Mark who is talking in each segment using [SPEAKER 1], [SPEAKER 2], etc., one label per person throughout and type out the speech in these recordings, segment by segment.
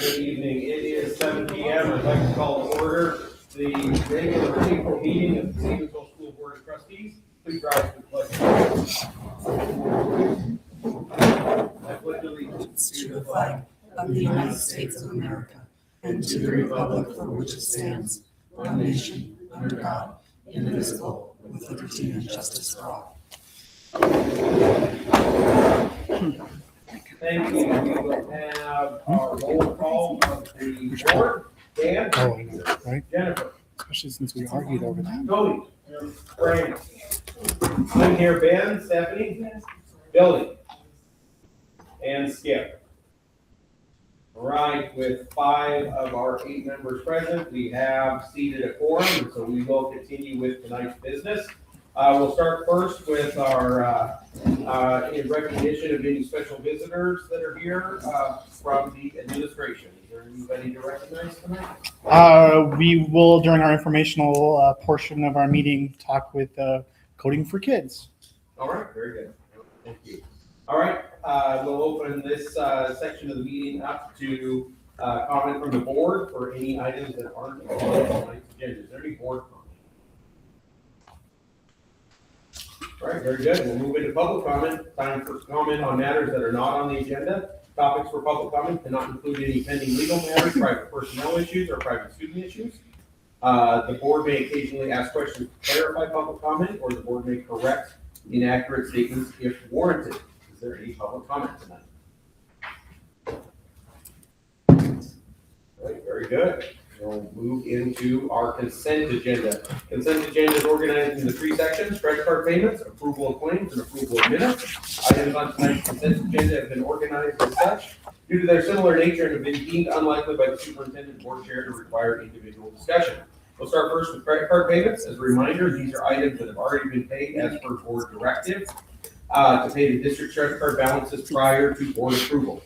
[SPEAKER 1] good evening. It is 7 p.m. I'd like to call to order the regular April meeting of the Stevensville School Board of Trustees. Please rise to the pledge. I pledge allegiance
[SPEAKER 2] To the flag of the United States of America and to the republic for which it stands, one nation, under God, indivisible, with liberty and justice for all.
[SPEAKER 1] Thank you. We will have our roll call of the board. Dan?
[SPEAKER 3] Oh, I know, right?
[SPEAKER 1] Jennifer?
[SPEAKER 3] Especially since we argued over that.
[SPEAKER 1] Tony? Brandon? I'm here. Ben? Stephanie? Billy? And Skip. All right, with 5 of our 8 members present, we have seated a quorum, and so we will continue with tonight's business. We'll start first with our in recognition of any special visitors that are here from the administration. Is there anybody to recognize tonight?
[SPEAKER 3] We will, during our informational portion of our meeting, talk with Coding for Kids.
[SPEAKER 1] All right, very good. Thank you. All right, we'll open this section of the meeting up to comment from the board for any items that aren't on tonight's agenda. Is there any board comment? All right, very good. We'll move into public comment. Time for comment on matters that are not on the agenda. Topics for public comment cannot include any pending legal matters, private personnel issues, or private student issues. The board may occasionally ask questions to clarify public comment, or the board may correct inaccurate statements if warranted. Is there any public comment tonight? All right, very good. We'll move into our consent agenda. Consent agenda is organized into 3 sections: credit card payments, approval of claims, and approval of minutes. Items on tonight's consent agenda have been organized as such due to their similar nature and have been deemed unlikely by the superintendent and board chair to require individual discussion. We'll start first with credit card payments. As a reminder, these are items that have already been paid as per board directive to pay the district credit card balances prior to board approval.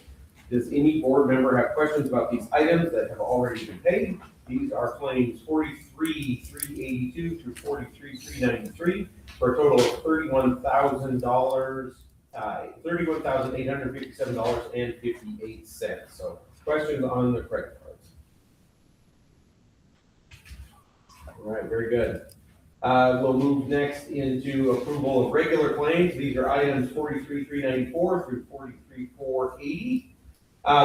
[SPEAKER 1] Does any board member have questions about these items that have already been paid? These are claims 43,382 through 43,393 for a total of $31,857.58. So, questions on the credit cards? All right, very good. We'll move next into approval of regular claims. These are items 43,394 through 43,480.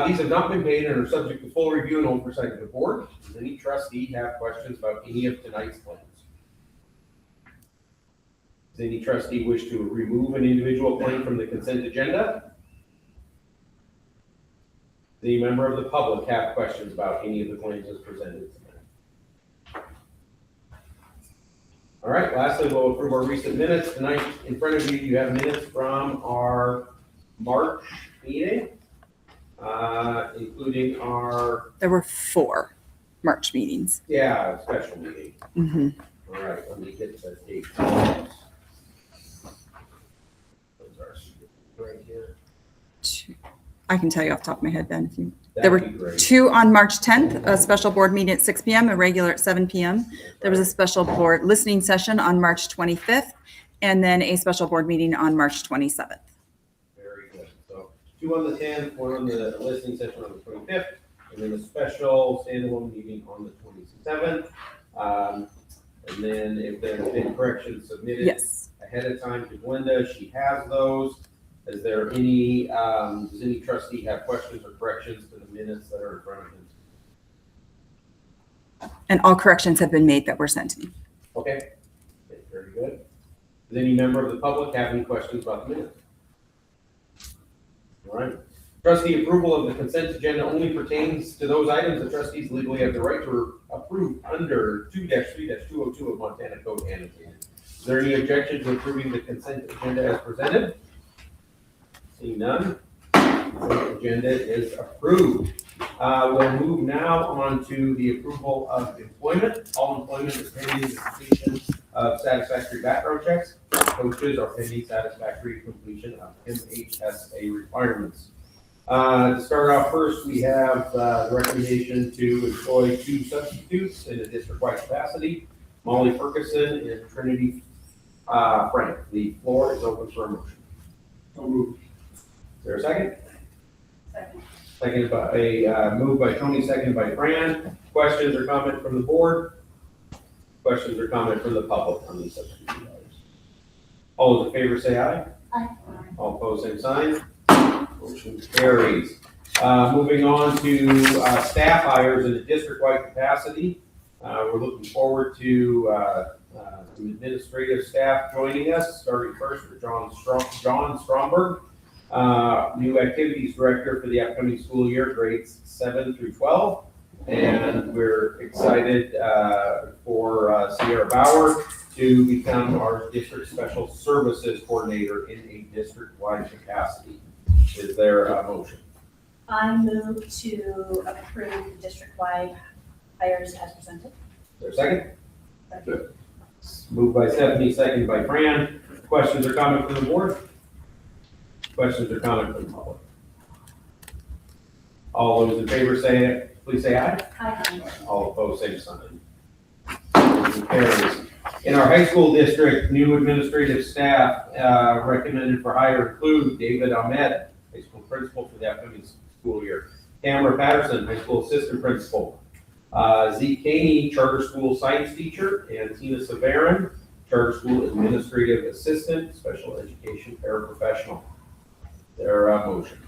[SPEAKER 1] These have not been paid and are subject to full review and oversight of the board. Does any trustee have questions about any of tonight's claims? Does any trustee wish to remove an individual claim from the consent agenda? Does any member of the public have questions about any of the claims as presented tonight? All right, lastly, we'll approve our recent minutes. Tonight, in front of you, you have minutes from our March meeting. Including our...
[SPEAKER 2] There were 4 March meetings.
[SPEAKER 1] Yeah, special meeting.
[SPEAKER 2] Mm-hmm.
[SPEAKER 1] All right, let me get the date. Those are right here.
[SPEAKER 2] I can tell you off the top of my head, Ben, if you. There
[SPEAKER 1] That'd
[SPEAKER 2] were
[SPEAKER 1] be great.
[SPEAKER 2] 2 on March 10th, a special board meeting at 6 p.m., a regular at 7 p.m. There was a special board listening session on March 25th, and then a special board meeting on March 27th.
[SPEAKER 1] Very good. So 2 on the 10th, 1 on the listening session on the 25th, and then a special standalone meeting on the 27th. And then if there have been corrections submitted ahead of time to Glenda, she has those. Is there any, does any trustee have questions or corrections to the minutes that are in front of him?
[SPEAKER 2] And all corrections have been made that were sent to me.
[SPEAKER 1] Okay, very good. Does any member of the public have any questions about the minutes? All right. Trustee approval of the consent agenda only pertains to those items that trustees legally have the right to approve under 2-3-202 of Montana Code annotated. Is there any objection to approving the consent agenda as presented? Seeing none, the agenda is approved. We'll move now on to the approval of employment. All employment is pending the completion of satisfactory background checks. Coaches are pending satisfactory completion of MHSA requirements. To start off first, we have the recommendation to employ 2 substitutes in a district-wide capacity, Molly Ferguson and Trinity Frank. The floor is open for a motion. So moved. Is there a second?
[SPEAKER 4] Second.
[SPEAKER 1] Seconded by, moved by Tony, seconded by Fran. Questions or comment from the board? Questions or comment from the public on these substitute items? All those in favor say aye.
[SPEAKER 2] Aye.
[SPEAKER 1] All opposed, same sign. Motion carries. Moving on to staff hires in a district-wide capacity. We're looking forward to some administrative staff joining us, starting first with John Stromberg, new activities director for the upcoming school year, grades 7 through 12. And we're excited for Sierra Bauer to become our district special services coordinator in a district-wide capacity. Is there a motion?
[SPEAKER 4] I move to approve district-wide hires as presented.
[SPEAKER 1] Is there a second? Moved by Stephanie, seconded by Fran. Questions or comment from the board? Questions or comment from the public? All those in favor please say aye.
[SPEAKER 4] Aye.
[SPEAKER 1] All opposed, same sign. Motion carries. In our high school district, new administrative staff recommended for hire include David Ahmed, high school principal for the upcoming school year. Tamara Patterson, high school assistant principal. Zeke Caney, charter school science teacher, and Tina Severin, charter school administrative assistant, special education paraprofessional. Their motion.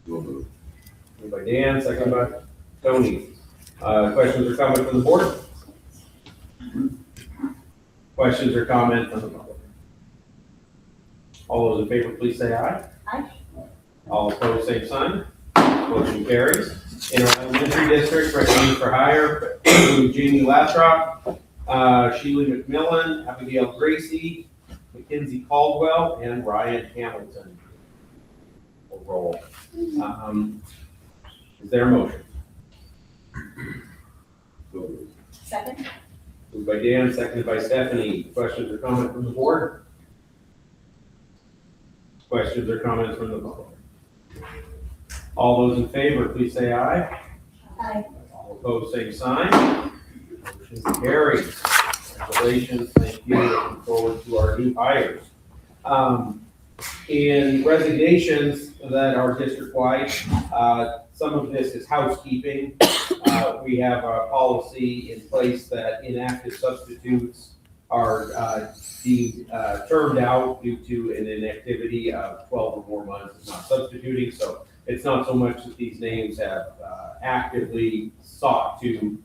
[SPEAKER 1] Moved by Dan, second by Tony. Questions or comment from the board? Questions or comment from the public? All those in favor, please say aye.
[SPEAKER 4] Aye.
[SPEAKER 1] All opposed, same sign. Motion carries. In our elementary district, recommended for hire include Jamie Latrop, Sheila McMillan, Abigail Gracie, Mackenzie Caldwell, and Ryan Hamilton. Roll. Is there a motion?
[SPEAKER 4] Second?
[SPEAKER 1] Moved by Dan, seconded by Stephanie. Questions or comment from the board? Questions or comments from the public? All those in favor, please say aye.
[SPEAKER 4] Aye.
[SPEAKER 1] All opposed, same sign. Motion carries. Congratulations, thank you. Looking forward to our new hires. In resignations that are district-wide, some of this is housekeeping. We have a policy in place that inactive substitutes are deemed termed out due to an inactivity of 12 or more months of not substituting. So it's not so much that these names have actively sought to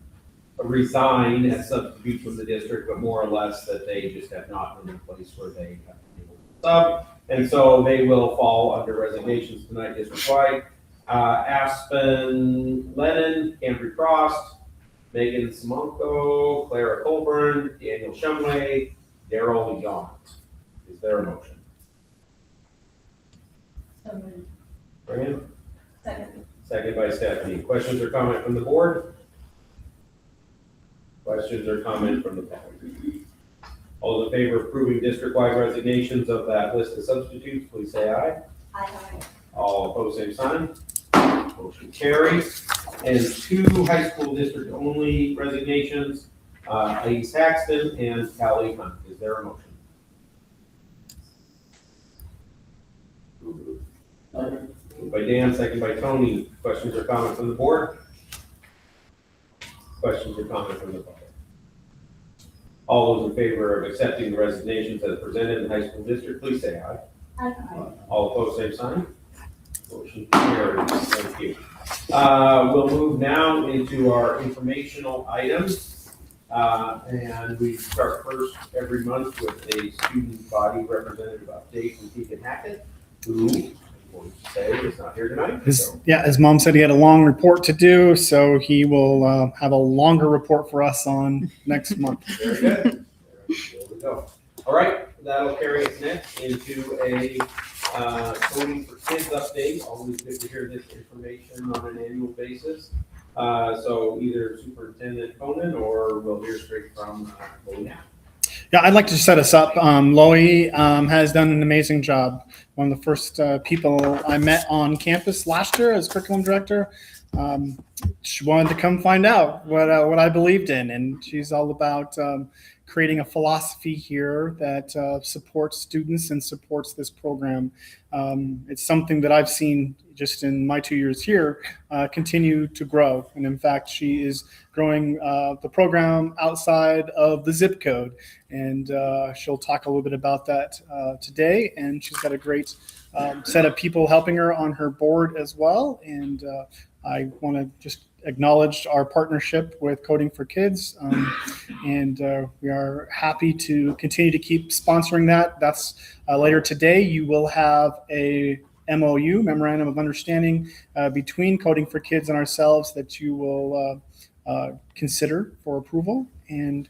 [SPEAKER 1] resign as substitutes from the district, but more or less that they just have not been in a place where they have been able to sub. And so they will fall under resignations tonight district-wide. Aspen Lennon, Cambry Frost, Megan Simonko, Clara Colburn, Daniel Shumway, Daryl Yaunt. Is there a motion?
[SPEAKER 4] So moved.
[SPEAKER 1] Fran?
[SPEAKER 4] Second?
[SPEAKER 1] Second by Stephanie. Questions or comment from the board? Questions or comment from the public? All those in favor of approving district-wide resignations of that list of substitutes, please say aye.
[SPEAKER 4] Aye.
[SPEAKER 1] All opposed, same sign. Motion carries. And two high school district-only resignations, Heidi Saxton and Callie Hunt. Is there a motion? Moved by Dan, second by Tony. Questions or comments from the board? Questions or comments from the public? All those in favor of accepting the resignations as presented in the high school district, please say aye.
[SPEAKER 4] Aye.
[SPEAKER 1] All opposed, same sign. Motion carries. Thank you. We'll move now into our informational items. And we start first every month with a student body representative update from Keegan Hackett, who, I want to say, is not here tonight.
[SPEAKER 3] His mom said he had a long report to do, so he will have a longer report for us on next month.
[SPEAKER 1] Very good. There we go. All right, that'll carry us next into a Coding for Kids update. Always good to hear this information on an annual basis. So either Superintendent Conan or we'll hear straight from Chloe now.
[SPEAKER 3] Yeah, I'd like to set us up. Loie has done an amazing job. One of the first people I met on campus last year as curriculum director. She wanted to come find out what I believed in, and she's all about creating a philosophy here that supports students and supports this program. It's something that I've seen just in my 2 years here continue to grow. And in fact, she is growing the program outside of the zip code. And she'll talk a little bit about that today. And she's got a great set of people helping her on her board as well. And I want to just acknowledge our partnership with Coding for Kids. And we are happy to continue to keep sponsoring that. That's later today. You will have a MOU, Memorandum of Understanding, between Coding for Kids and ourselves that you will consider for approval. And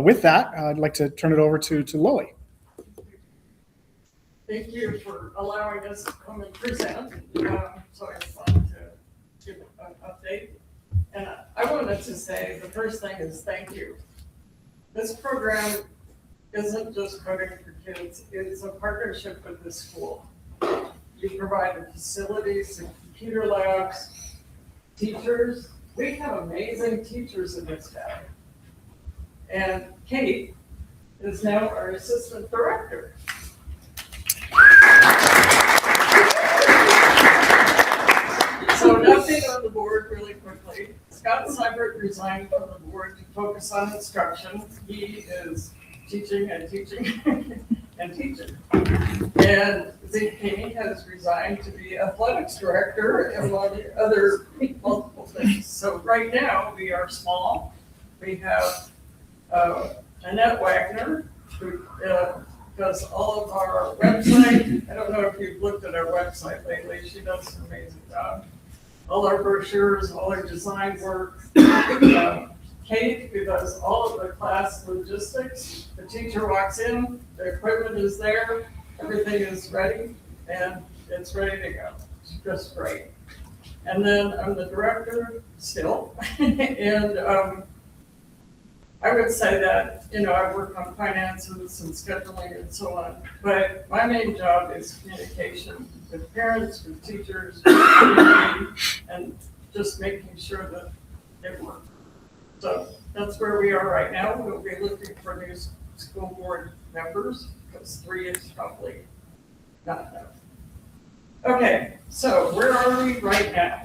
[SPEAKER 3] with that, I'd like to turn it over to Loie.
[SPEAKER 5] Thank you for allowing us to come and present. So it's fun to give an update. And I wanted to say, the first thing is thank you. This program isn't just Coding for Kids, it's a partnership with the school. You provide the facilities and computer labs, teachers. We have amazing teachers in this town. And Kate is now our assistant director. So an update on the board really quickly. Scott Seibert resigned from the board to focus on instruction. He is teaching and teaching and teaching. And Zeke King has resigned to be athletics director and other multiple things. So right now we are small. We have Annette Wagner, who does all of our website. I don't know if you've looked at our website lately. She does an amazing job. All our brochures, all our design work. Kate, who does all of the class logistics. The teacher walks in, the equipment is there, everything is ready, and it's ready to go. It's just great. And then I'm the director still. And I would say that, I work on finances and scheduling and so on, but my main job is communication with parents, with teachers, and just making sure that it works. So that's where we are right now. We'll be looking for new school board members, because 3 is probably not enough. Okay, so where are we right now?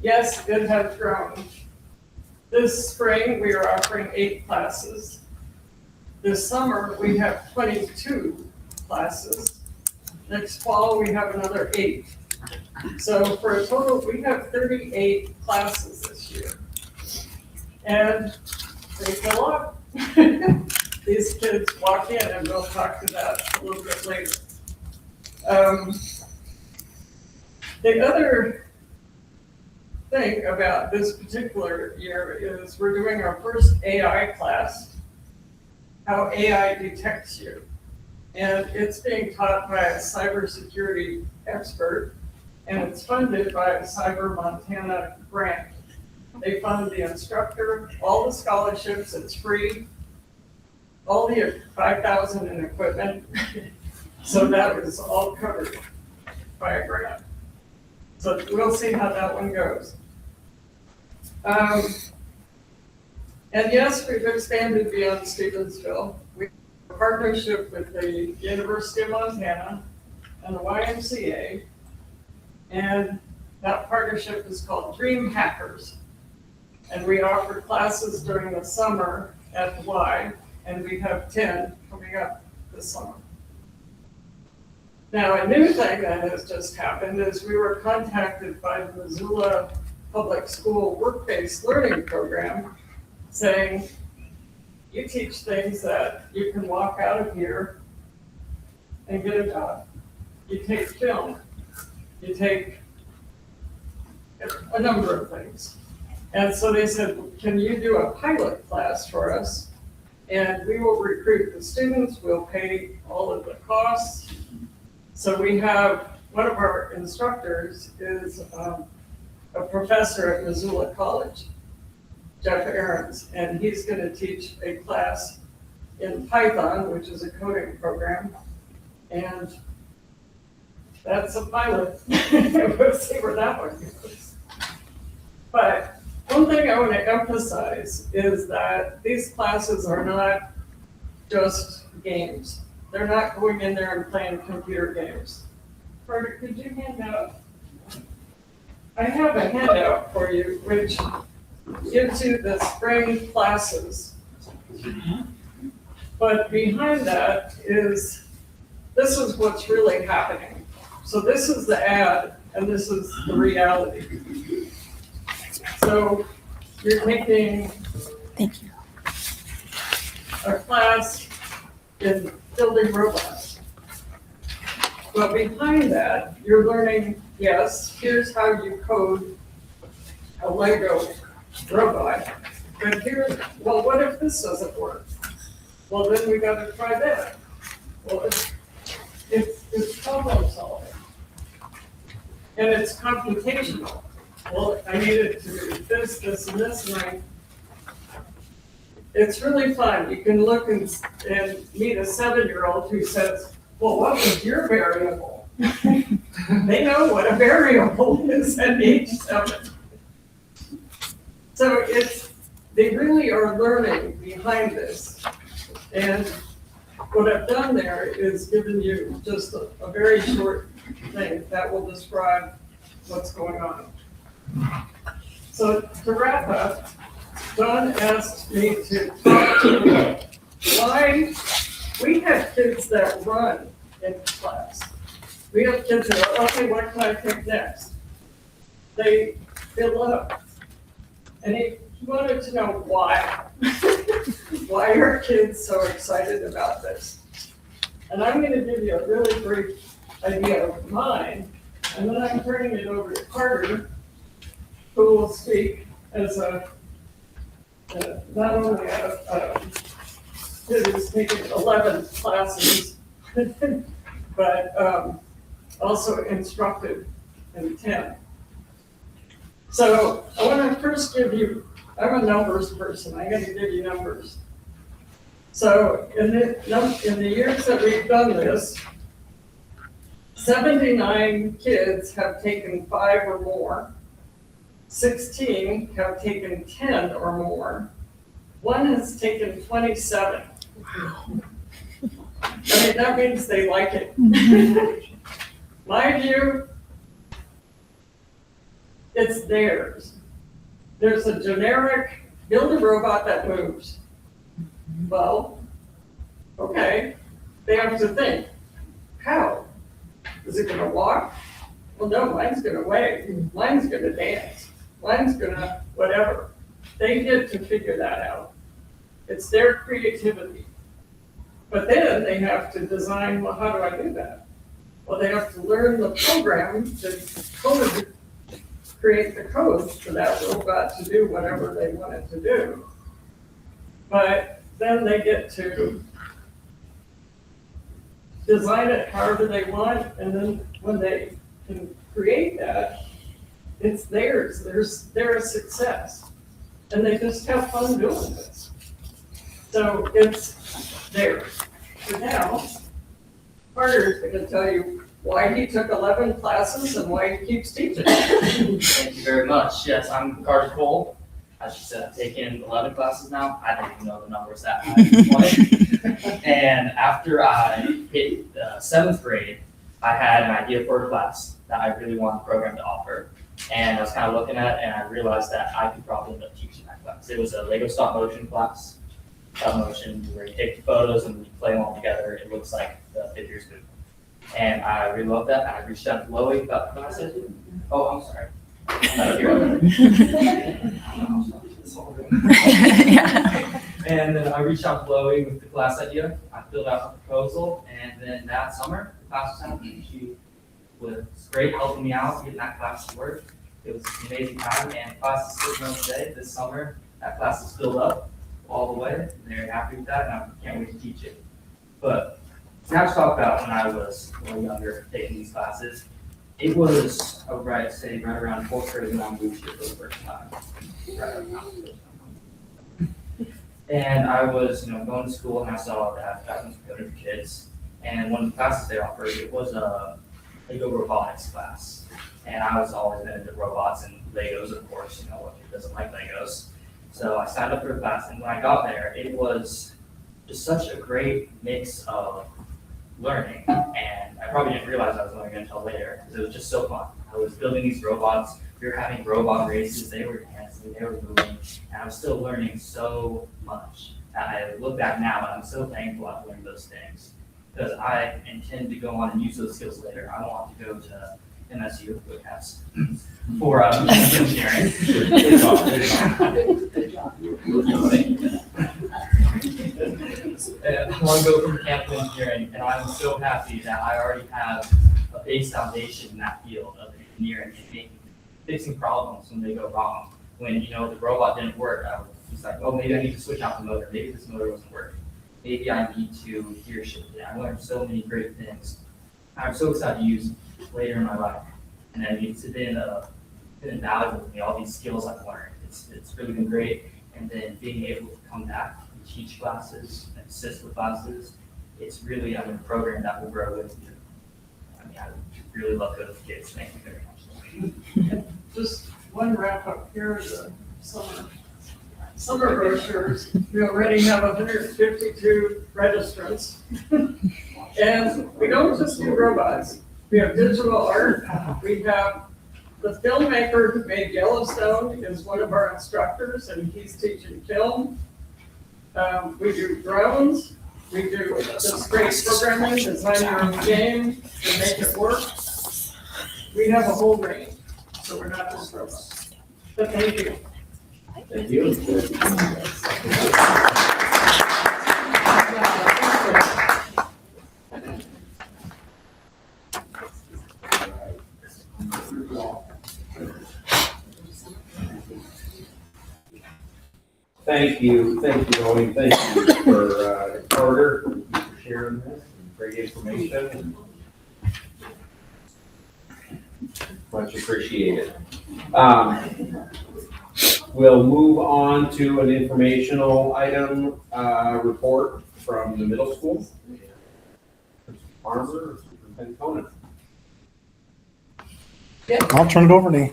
[SPEAKER 5] Yes, it has grown. This spring, we are offering 8 classes. This summer, we have 22 classes. Next fall, we have another 8. So for a total, we have 38 classes this year. And they fill up. These kids walk in, and we'll talk to that a little bit later. The other thing about this particular year is we're doing our first AI class, how AI detects you. And it's being taught by a cybersecurity expert, and it's funded by a Cyber Montana grant. They fund the instructor, all the scholarships, it's free, all the 5,000 in equipment. So that was all covered by a grant. So we'll see how that one goes. And yes, we've expanded beyond Stevensville. We have a partnership with the University of Montana and the YMCA. And that partnership is called Dream Hackers. And we offer classes during the summer at the Y, and we have 10 coming up this summer. Now, a new thing that has just happened is we were contacted by the Missoula Public School Work-Based Learning Program saying, you teach things that you can walk out of here and get a job. You take film, you take a number of things. And so they said, can you do a pilot class for us? And we will recruit the students, we'll pay all of the costs. So we have, one of our instructors is a professor at Missoula College, Jeff Ahrens, and he's going to teach a class in Python, which is a coding program. And that's a pilot. We'll see where that one goes. But one thing I want to emphasize is that these classes are not just games. They're not going in there and playing computer games. Carter, could you hand out? I have a handout for you which gives you the spring classes. But behind that is, this is what's really happening. So this is the ad and this is the reality. So you're taking
[SPEAKER 2] Thank you.
[SPEAKER 5] a class in building robots. But behind that, you're learning, yes, here's how you code a Lego robot. But here, well, what if this doesn't work? Well, then we gotta try that. Well, it's problem solving. And it's computational. Well, I needed to do this, and this, and it's really fun. You can look and meet a 7-year-old who says, well, what was your variable? They know what a variable is at age 7. So they really are learning behind this. And what I've done there is given you just a very short thing that will describe what's going on. So to wrap up, Don asked me to talk to you why we have kids that run in class. We have kids that are, okay, what can I pick next? They fill up. And he wanted to know why. Why are kids so excited about this? And I'm going to give you a really brief idea of mine, and then I'm turning it over to Carter, who will speak as not only a kid who's taken 11 classes, but also instructed in 10. So I want to first give you, I'm a numbers person, I got to give you numbers. So in the years that we've done this, 79 kids have taken 5 or more, 16 have taken 10 or more, 1 has taken 27. I mean, that means they like it. My view, it's theirs. There's a generic, build a robot that moves. Well, okay, they have to think, how? Is it gonna walk? Well, no, mine's gonna wave, mine's gonna dance, mine's gonna whatever. They get to figure that out. It's their creativity. But then they have to design, well, how do I do that? Well, they have to learn the program to create the code for that robot to do whatever they want it to do. But then they get to design it however they want, and then when they can create that, it's theirs. They're a success. And they just have fun doing this. So it's theirs. For now, Carter's going to tell you why he took 11 classes and why he keeps teaching.
[SPEAKER 6] Thank you very much. Yes, I'm Carter Cole. As you said, I've taken 11 classes now. I don't even know the numbers that high. And after I hit the 7th grade, I had an idea for a class that I really wanted the program to offer. And I was kind of looking at it, and I realized that I could probably end up teaching that class. It was a Lego stop motion class. Stop motion, where you take the photos and you play them all together. It looks like the figures move. And I really loved that. And I reached out to Chloe about the class. I said, oh, I'm sorry. I'm not here. And then I reached out to Chloe with the class idea. I filled out the proposal, and then that summer, the class was happening. She was great helping me out, getting that class to work. It was an amazing time, and class is still going today. This summer, that class is filled up all the way. And they're happy with that, and I can't wait to teach it. But now to talk about when I was a little younger, taking these classes. It was, I would say, right around 4th grade when I moved here for the first time. Right around the first time. And I was, going to school, and I saw that was coding for kids. And one of the classes they offered, it was a Lego robotics class. And I was always into robots and Legos, of course. What kid doesn't like Legos? So I signed up for the class, and when I got there, it was just such a great mix of learning, and I probably didn't realize I was learning until later, because it was just so fun. I was building these robots, we were having robot races, they were dancing, they were moving, and I was still learning so much. And I look back now, and I'm so thankful I've learned those things, because I intend to go on and use those skills later. I want to go to MSU, which has for engineering. And I want to go from mechanical engineering, and I'm so happy that I already have a base foundation in that field of engineering and fixing problems when they go wrong. When, you know, the robot didn't work, I was like, oh, maybe I need to switch out the motor. Maybe this motor wasn't working. Maybe I need to gear shift it. I learned so many great things. I'm so excited to use later in my life. And then it's been invaluable to me, all these skills I've learned. It's really been great. And then being able to come back and teach classes and assist with classes, it's really, a program that will grow with you. I mean, I really love good with kids. Thank you very much.
[SPEAKER 5] Just one wrap up here, the summer brochures. We already have 152 registrants. And we don't just do robots. We have digital art. We have the filmmaker who made Yellowstone is one of our instructors, and he's teaching film. We do drones. We do this great programming, design your own game, and make it work. We have a whole range, so we're not just robots. But thank you.
[SPEAKER 1] Thank you. Thank you, Tony, thank you for Carter, thank you for sharing this, great information. Much appreciated. We'll move on to an informational item, report from the middle school. Farmer, Superintendent Conan.
[SPEAKER 3] I'll turn it over to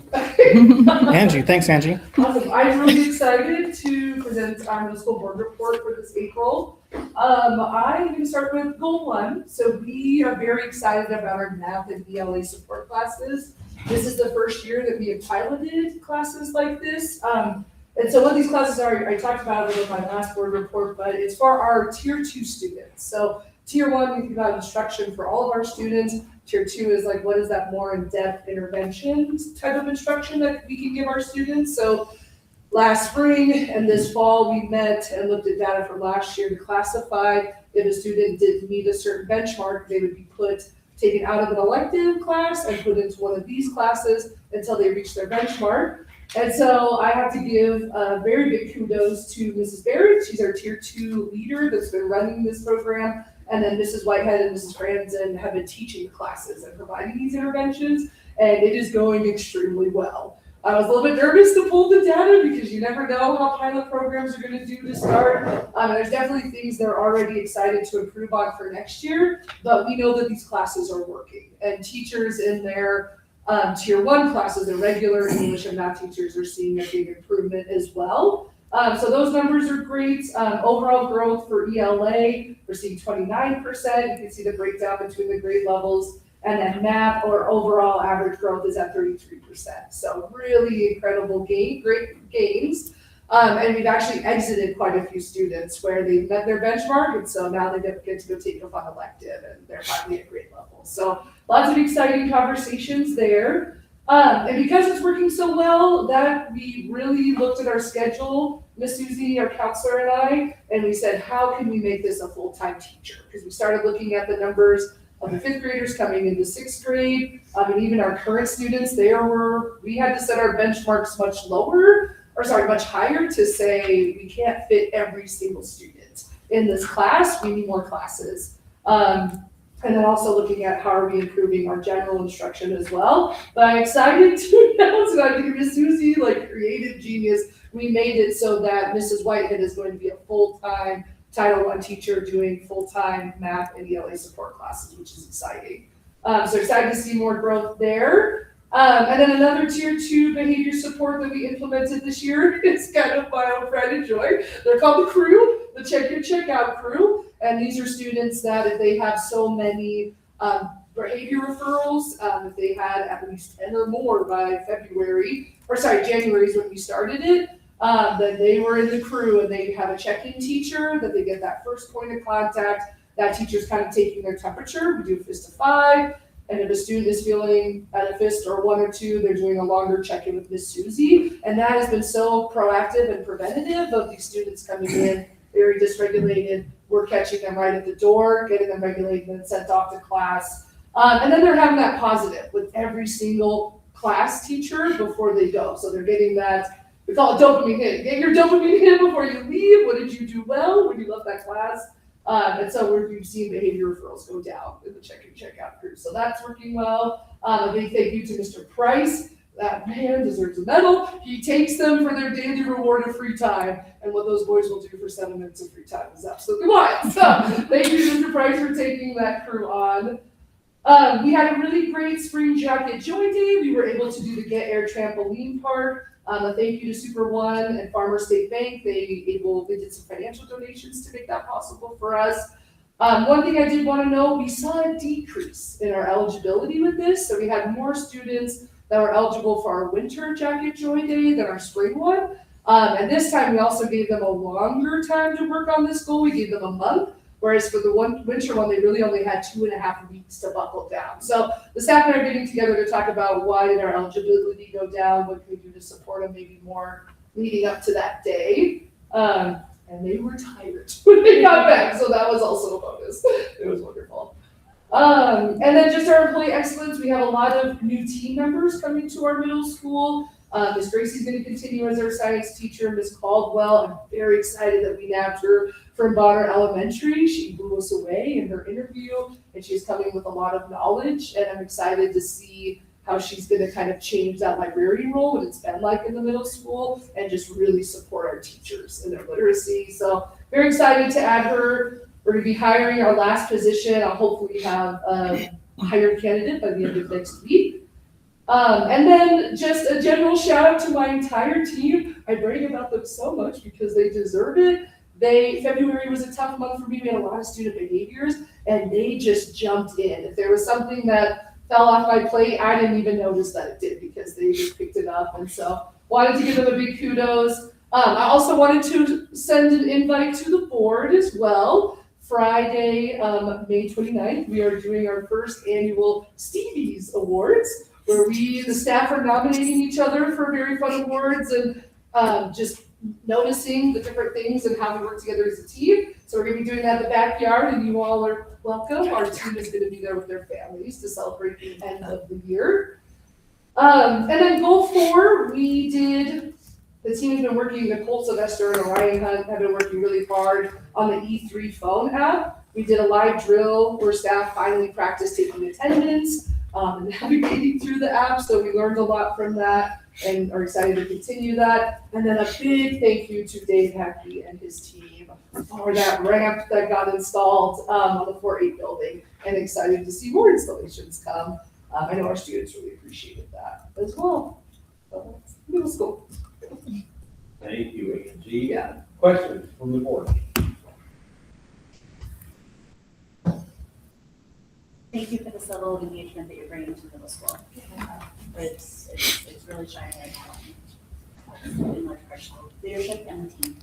[SPEAKER 3] Angie. Thanks, Angie.
[SPEAKER 7] Awesome. I'm really excited to present our middle school board report for this April. I'm going to start with goal 1. So we are very excited about our math and ELA support classes. This is the first year that we have piloted classes like this. And so what these classes are, I talked about it in my last board report, but it's for our tier 2 students. So tier 1, we think about instruction for all of our students. Tier 2 is like, what is that more in-depth intervention type of instruction that we can give our students? So last spring and this fall, we met and looked at data from last year to classify if a student didn't meet a certain benchmark, they would be taken out of an elective class and put into one of these classes until they reach their benchmark. And so I have to give a very big kudos to Mrs. Barrett. She's our tier 2 leader that's been running this program. And then Mrs. Whitehead and Mrs. Franzen have been teaching the classes and providing these interventions, and it is going extremely well. I was a little bit nervous to pull the data because you never know how pilot programs are going to do to start. There's definitely things they're already excited to improve on for next year, but we know that these classes are working. And teachers in their tier 1 classes, the regular English and math teachers, are seeing a big improvement as well. So those numbers are great. Overall growth for ELA, we're seeing 29%. You can see the breakdown between the grade levels. And then math or overall average growth is at 33%. So really incredible great gains. And we've actually exited quite a few students where they've met their benchmark. And so now they get to go take a fun elective and they're finally at grade level. So lots of exciting conversations there. And because it's working so well, that we really looked at our schedule, Miss Susie, our counselor, and we said, how can we make this a full-time teacher? Because we started looking at the numbers of the 5th graders coming into 6th grade, and even our current students, we had to set our benchmarks much higher to say we can't fit every single student in this class. We need more classes. And then also looking at how are we improving our general instruction as well. But I'm excited to announce that I think Miss Susie, creative genius, we made it so that Mrs. Whitehead is going to be a full-time Title I teacher doing full-time math and ELA support classes, which is exciting. So excited to see more growth there. And then another tier 2 behavior support that we implemented this year is kind of my own pride and joy. They're called the crew, the check in, check out crew. And these are students that if they have so many behavior referrals, if they had at least 10 or more by January is when we started it, then they were in the crew and they have a check-in teacher, that they get that first point of contact. That teacher's kind of taking their temperature. We do a fist of 5. And if a student is feeling at a fist or 1 or 2, they're doing a longer check-in with Miss Susie. And that has been so proactive and preventative of these students coming in very dysregulated. We're catching them right at the door, getting them regulated and sent off to class. And then they're having that positive with every single class teacher before they go. So they're getting that, we call it dopamine hit. Get your dopamine hit before you leave. What did you do well when you left that class? And so we've seen behavior referrals go down in the check-in, check-out group. So that's working well. A big thank you to Mr. Price. That man deserves a medal. He takes them for their daily reward of free time. And what those boys will do for 7 minutes of free time is absolutely wild. So thank you, Mr. Price, for taking that crew on. We had a really great Spring Jacket Joy Day. We were able to do the Get Air Trampoline Park. A thank you to Super One and Farmer State Bank. They did some financial donations to make that possible for us. One thing I did want to know, we saw a decrease in our eligibility with this. So we had more students that were eligible for our Winter Jacket Joy Day than our spring one. And this time we also gave them a longer time to work on this goal. We gave them a month. Whereas for the winter one, they really only had 2.5 weeks to buckle down. So the staff and I are getting together to talk about why did our eligibility go down, what can we do to support them maybe more leading up to that day. And they were tired when they got back, so that was also a bonus. It was wonderful. And then just our employee excellence, we have a lot of new team members coming to our middle school. Ms. Gracie's going to continue as our science teacher. Ms. Caldwell, I'm very excited that we nabbed her from Bonner Elementary. She blew us away in her interview, and she's coming with a lot of knowledge, and I'm excited to see how she's going to kind of change that librarian role, what it's been like in the middle school, and just really support our teachers in their literacy. So very excited to add her. We're going to be hiring our last position. I'll hopefully have a hired candidate by the end of next week. And then just a general shout out to my entire team. I brag about them so much because they deserve it. February was a tough month for me. We had a lot of student behaviors and they just jumped in. If there was something that fell off my plate, I didn't even notice that it did because they just picked it up. And so wanted to give them a big kudos. I also wanted to send an invite to the board as well. Friday, May 29th, we are doing our first annual Stevie's Awards, where the staff are nominating each other for very fun awards and just noticing the different things and how we work together as a team. So we're going to be doing that in the backyard, and you all are welcome. Our team is going to be there with their families to celebrate the end of the year. And then goal 4, the team has been working, Nicole Sylvester and Orion Hunt have been working really hard on the E3 phone app. We did a live drill where staff finally practiced taking attendance and navigating through the app. So we learned a lot from that and are excited to continue that. And then a big thank you to Dave Hackey and his team for that ramp that got installed on the 4-8 building, and excited to see more installations come. I know our students really appreciated that as well. So that's middle school.
[SPEAKER 1] Thank you, Angie.
[SPEAKER 7] Yeah.
[SPEAKER 1] Questions from the board?
[SPEAKER 8] Thank you for this level of engagement that you're bringing to middle school. It's really shining right now. In large part, leadership and the team.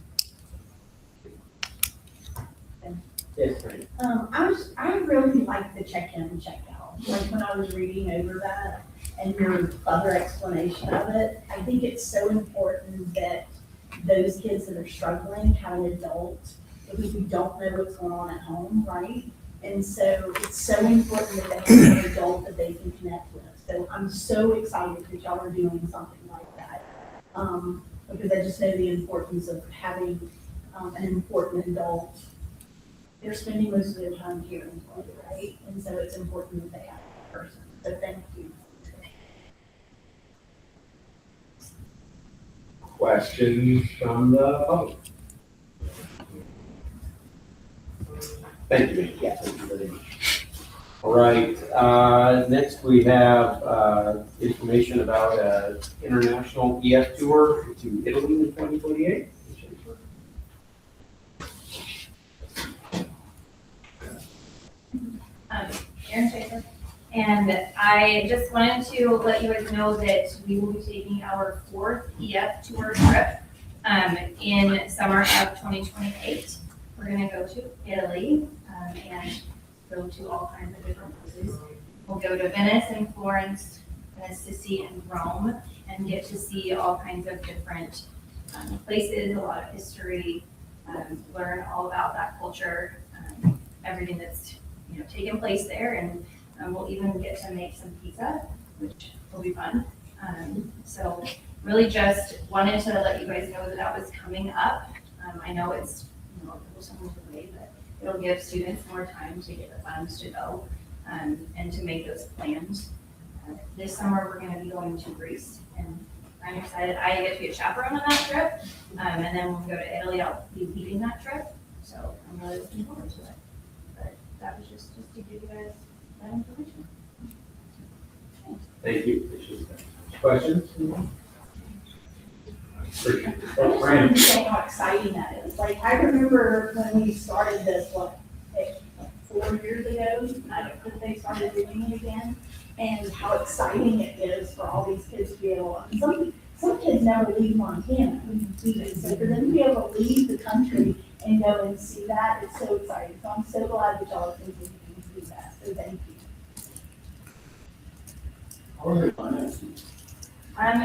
[SPEAKER 1] Yes, great.
[SPEAKER 9] I really like the check-in and check-out. Like when I was reading over that and your other explanation of it, I think it's so important that those kids that are struggling have an adult, because we don't know what's going on at home, right? And so it's so important that they have an adult that they can connect with. So I'm so excited that y'all are doing something like that. Because I just know the importance of having an important adult. They're spending most of their time here in Florida, right? And so it's important that they have a person. So thank you.
[SPEAKER 1] Questions from the public? Thank you, Angie.
[SPEAKER 7] Yeah.
[SPEAKER 1] Thank you very much. All right, next we have, information about an international EF tour to Italy in 2028.
[SPEAKER 10] Erin Schaefer. And I just wanted to let you guys know that we will be taking our 4th EF tour trip in summer of 2028. We're gonna go to Italy and go to all kinds of different places. We'll go to Venice and Florence, Assisi and Rome, and get to see all kinds of different places, a lot of history, learn all about that culture, everything that's taken place there, and we'll even get to make some pizza, which will be fun. So really just wanted to let you guys know that that was coming up. I know it's a little something away, but it'll give students more time to get the funds to go and to make those plans. This summer, we're gonna be going to Greece, and I'm excited. I get to be a chaperone on that trip, and then when we go to Italy, I'll be leading that trip. So I'm really looking forward to it. But that was just to give you guys that information.
[SPEAKER 1] Thank you. Questions? Fran?
[SPEAKER 9] Saying how exciting that is. Like, I remember when we started this, 4 years ago, that they started doing it again, and how exciting it is for all these kids to be able to, some kids never leave Montana, so for them to be able to leave the country and go and see that, it's so exciting. So I'm so glad that y'all are continuing to do that, so thank you.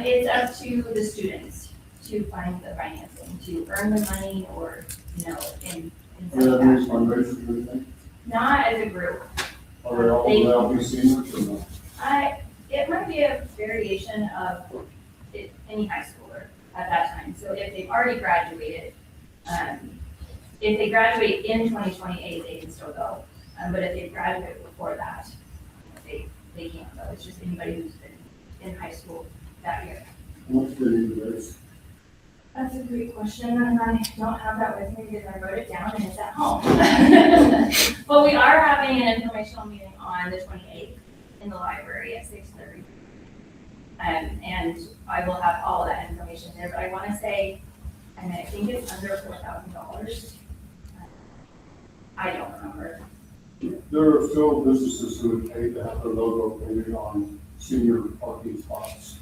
[SPEAKER 10] It's up to the students to find the financing, to earn the money or, in some fashion. Not as a group.
[SPEAKER 11] Are they all allowed to be seniors or not?
[SPEAKER 10] It might be a variation of any high schooler at that time. So if they've already graduated, if they graduate in 2028, they can still go. But if they graduate before that, they can't go. It's just anybody who's been in high school that year.
[SPEAKER 11] What's the need of this?
[SPEAKER 10] That's a great question, and I don't have that with me because I wrote it down and it's at home. But we are having an informational meeting on the 28th in the library at 6:30. And I will have all of that information there, but I want to say, and I think it's under $4,000. I don't remember.
[SPEAKER 11] There are still businesses who would pay to have their logo painted on senior parking spots.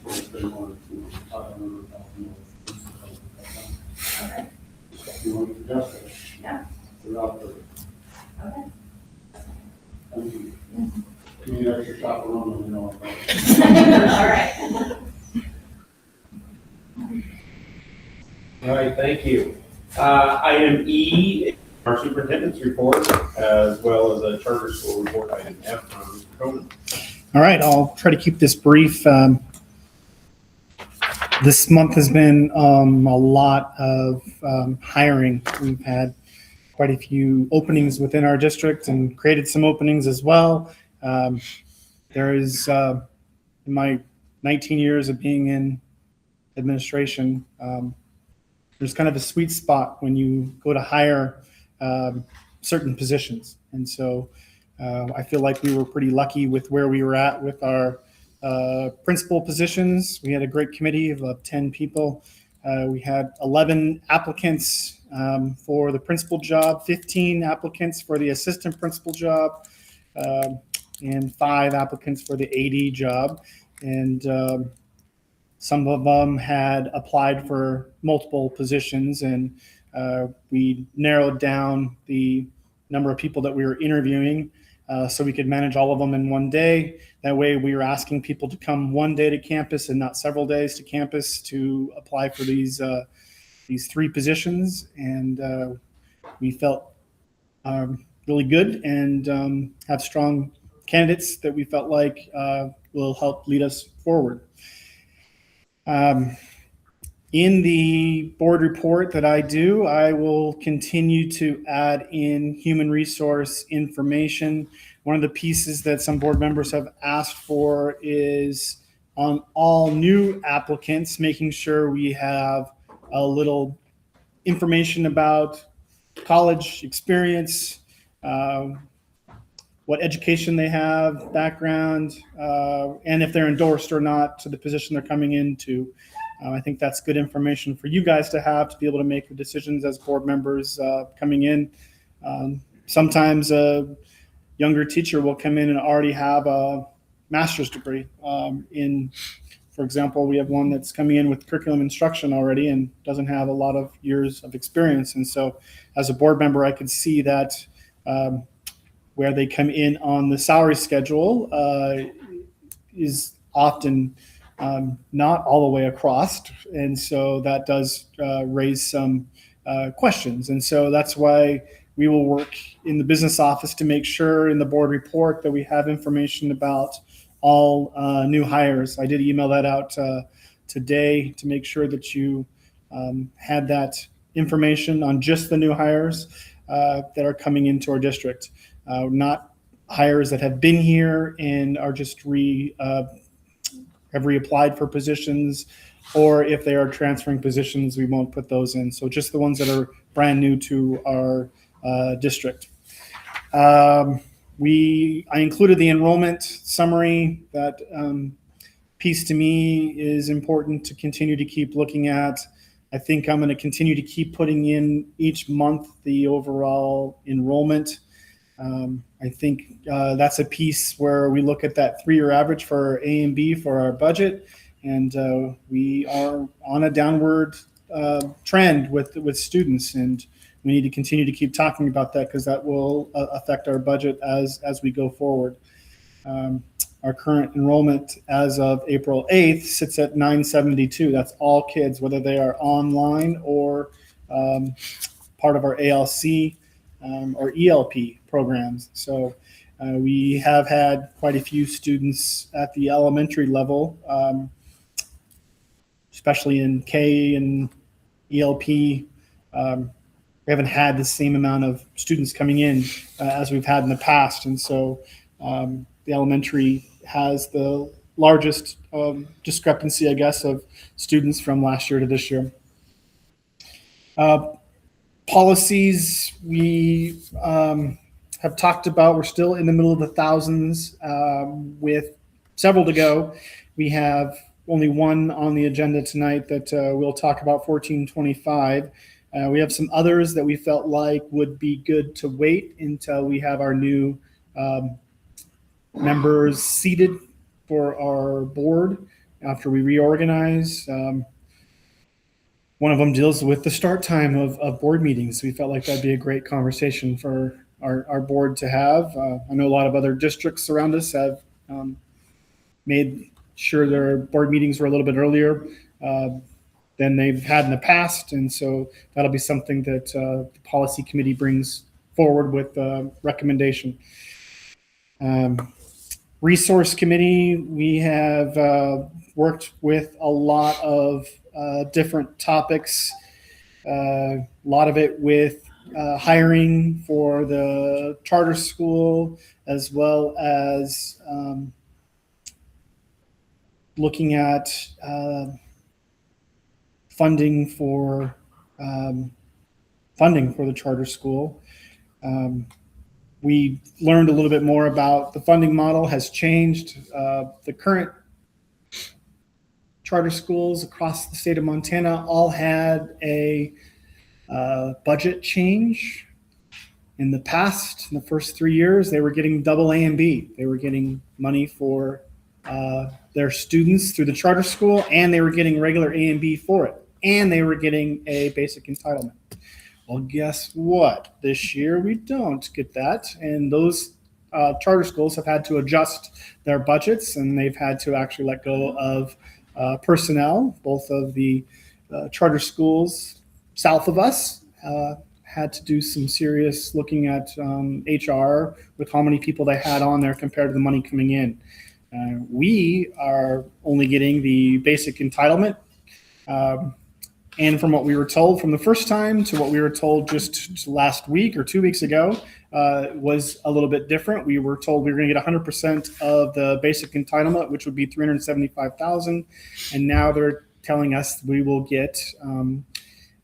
[SPEAKER 11] If they wanted to, $500,000.
[SPEAKER 10] Okay.
[SPEAKER 11] You want to suggest it?
[SPEAKER 10] Yeah.
[SPEAKER 11] They're out there.
[SPEAKER 10] Okay.
[SPEAKER 11] Thank you. Give me an extra chaperone, and you know about
[SPEAKER 10] All right.
[SPEAKER 1] All right, thank you. Item E, our superintendent's report, as well as a charter school report, item F from Mr. Coleman.
[SPEAKER 3] All right, I'll try to keep this brief. This month has been a lot of hiring. We've had quite a few openings within our district and created some openings as well. There is, in my 19 years of being in administration, there's kind of a sweet spot when you go to hire certain positions. And so I feel like we were pretty lucky with where we were at with our principal positions. We had a great committee of 10 people. We had 11 applicants for the principal job, 15 applicants for the assistant principal job, and 5 applicants for the AD job. And some of them had applied for multiple positions, and we narrowed down the number of people that we were interviewing so we could manage all of them in one day. That way we were asking people to come one day to campus and not several days to campus to apply for these 3 positions. And we felt really good and have strong candidates that we felt like will help lead us forward. In the board report that I do, I will continue to add in human resource information. One of the pieces that some board members have asked for is on all new applicants, making sure we have a little information about college experience, what education they have, background, and if they're endorsed or not to the position they're coming into. I think that's good information for you guys to have to be able to make your decisions as board members coming in. Sometimes a younger teacher will come in and already have a master's degree in, for example, we have one that's coming in with curriculum instruction already and doesn't have a lot of years of experience. And so as a board member, I could see that where they come in on the salary schedule is often not all the way across. And so that does raise some questions. And so that's why we will work in the business office to make sure in the board report that we have information about all new hires. I did email that out today to make sure that you had that information on just the new hires that are coming into our district, not hires that have been here and are just have reapplied for positions, or if they are transferring positions, we won't put those in. So just the ones that are brand new to our district. I included the enrollment summary. That piece to me is important to continue to keep looking at. I think I'm going to continue to keep putting in each month the overall enrollment. I think that's a piece where we look at that 3-year average for A and B for our budget, and we are on a downward trend with students, and we need to continue to keep talking about that because that will affect our budget as we go forward. Our current enrollment as of April 8th sits at 972. That's all kids, whether they are online or part of our ALC or ELP programs. So we have had quite a few students at the elementary level, especially in K and ELP. We haven't had the same amount of students coming in as we've had in the past. And so the elementary has the largest discrepancy, I guess, of students from last year to this year. Policies we have talked about. We're still in the middle of the thousands with several to go. We have only one on the agenda tonight that we'll talk about, 1425. We have some others that we felt like would be good to wait until we have our new members seated for our board after we reorganize. One of them deals with the start time of board meetings. We felt like that'd be a great conversation for our board to have. I know a lot of other districts around us have made sure their board meetings were a little bit earlier than they've had in the past. And so that'll be something that the policy committee brings forward with recommendation. Resource committee, we have worked with a lot of different topics, a lot of it with hiring for the charter school, as well as looking at funding for the charter school. We learned a little bit more about the funding model has changed. The current charter schools across the state of Montana all had a budget change. In the past, in the first 3 years, they were getting double A and B. They were getting money for their students through the charter school, and they were getting regular A and B for it. And they were getting a basic entitlement. Well, guess what? This year we don't get that. And those charter schools have had to adjust their budgets, and they've had to actually let go of personnel. Both of the charter schools south of us had to do some serious looking at HR with how many people they had on there compared to the money coming in. We are only getting the basic entitlement. And from what we were told from the first time to what we were told just last week or 2 weeks ago was a little bit different. We were told we were going to get 100% of the basic entitlement, which would be $375,000. And now they're telling us we will get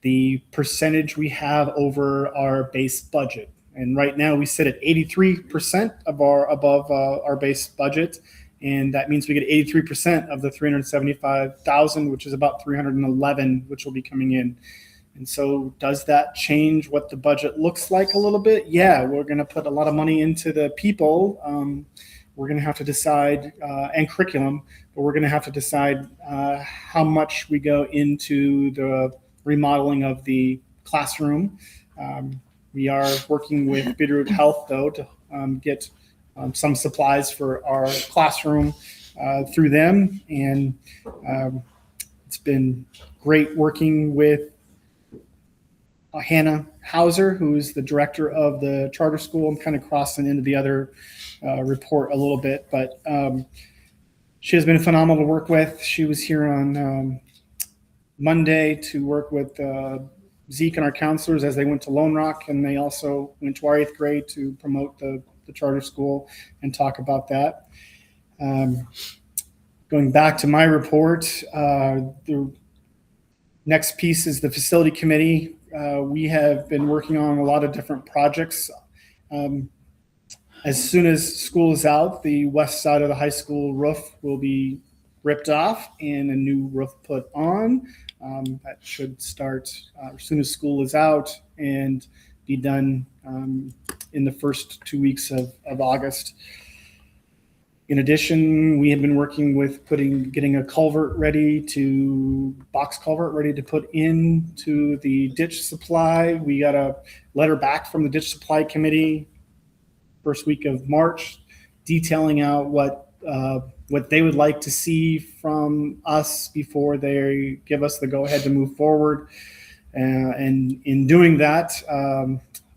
[SPEAKER 3] the percentage we have over our base budget. And right now we sit at 83% above our base budget. And that means we get 83% of the 375,000, which is about 311, which will be coming in. And so does that change what the budget looks like a little bit? Yeah, we're going to put a lot of money into the people. We're going to have to decide, and curriculum, but we're going to have to decide how much we go into the remodeling of the classroom. We are working with Bitterroot Health, though, to get some supplies for our classroom through them. And it's been great working with Hannah Hauser, who is the director of the charter school. I'm kind of crossing into the other report a little bit, but she has been phenomenal to work with. She was here on Monday to work with Zeke and our counselors as they went to Lone Rock, and they also went to our 8th grade to promote the charter school and talk about that. Going back to my report, the next piece is the facility committee. We have been working on a lot of different projects. As soon as school is out, the west side of the high school roof will be ripped off and a new roof put on. That should start as soon as school is out and be done in the first 2 weeks of August. In addition, we have been working with getting a culvert box culvert ready to put into the ditch supply. We got a letter back from the ditch supply committee first week of March, detailing out what they would like to see from us before they give us the go-ahead to move forward. And in doing that,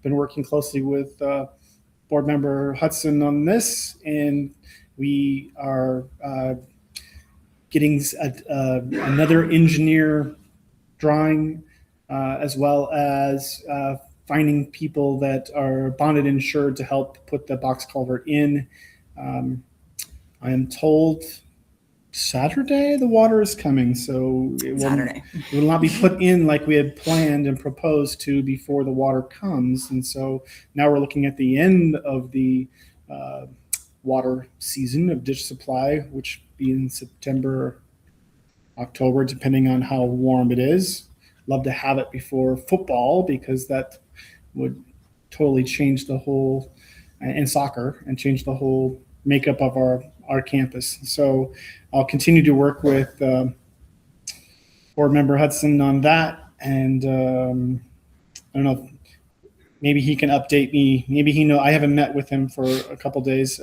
[SPEAKER 3] been working closely with board member Hudson on this, and we are getting another engineer drawing, as well as finding people that are bonded insured to help put the box culvert in. I am told Saturday the water is coming, so it will not be put in like we had planned and proposed to before the water comes. And so now we're looking at the end of the water season of ditch supply, which be in September, October, depending on how warm it is. Love to have it before football because that would totally change the whole, and soccer, and change the whole makeup of our campus. So I'll continue to work with board member Hudson on that. And I don't know, maybe he can update me. Maybe I haven't met with him for a couple days.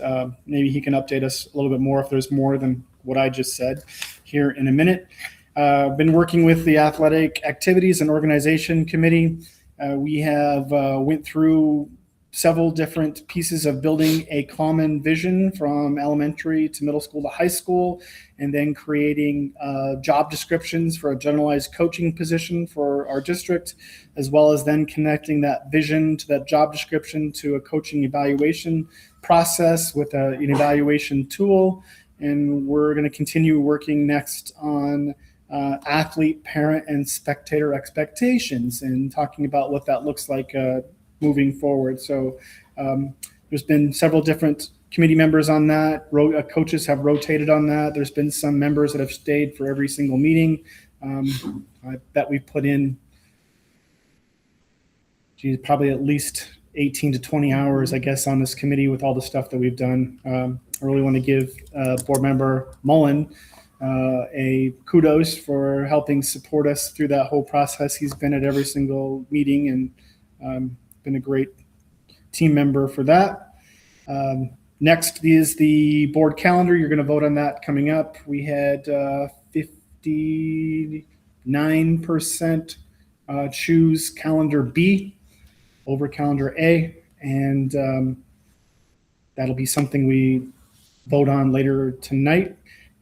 [SPEAKER 3] Maybe he can update us a little bit more if there's more than what I just said here in a minute. Been working with the athletic activities and organization committee. We have went through several different pieces of building a common vision from elementary to middle school to high school, and then creating job descriptions for a generalized coaching position for our district, as well as then connecting that vision to that job description to a coaching evaluation process with an evaluation tool. And we're going to continue working next on athlete, parent, and spectator expectations and talking about what that looks like moving forward. So there's been several different committee members on that. Coaches have rotated on that. There's been some members that have stayed for every single meeting. I bet we've put in probably at least 18 to 20 hours, I guess, on this committee with all the stuff that we've done. I really want to give board member Mullen a kudos for helping support us through that whole process. He's been at every single meeting and been a great team member for that. Next is the board calendar. You're going to vote on that coming up. We had 59% choose calendar B over calendar A, and that'll be something we vote on later tonight.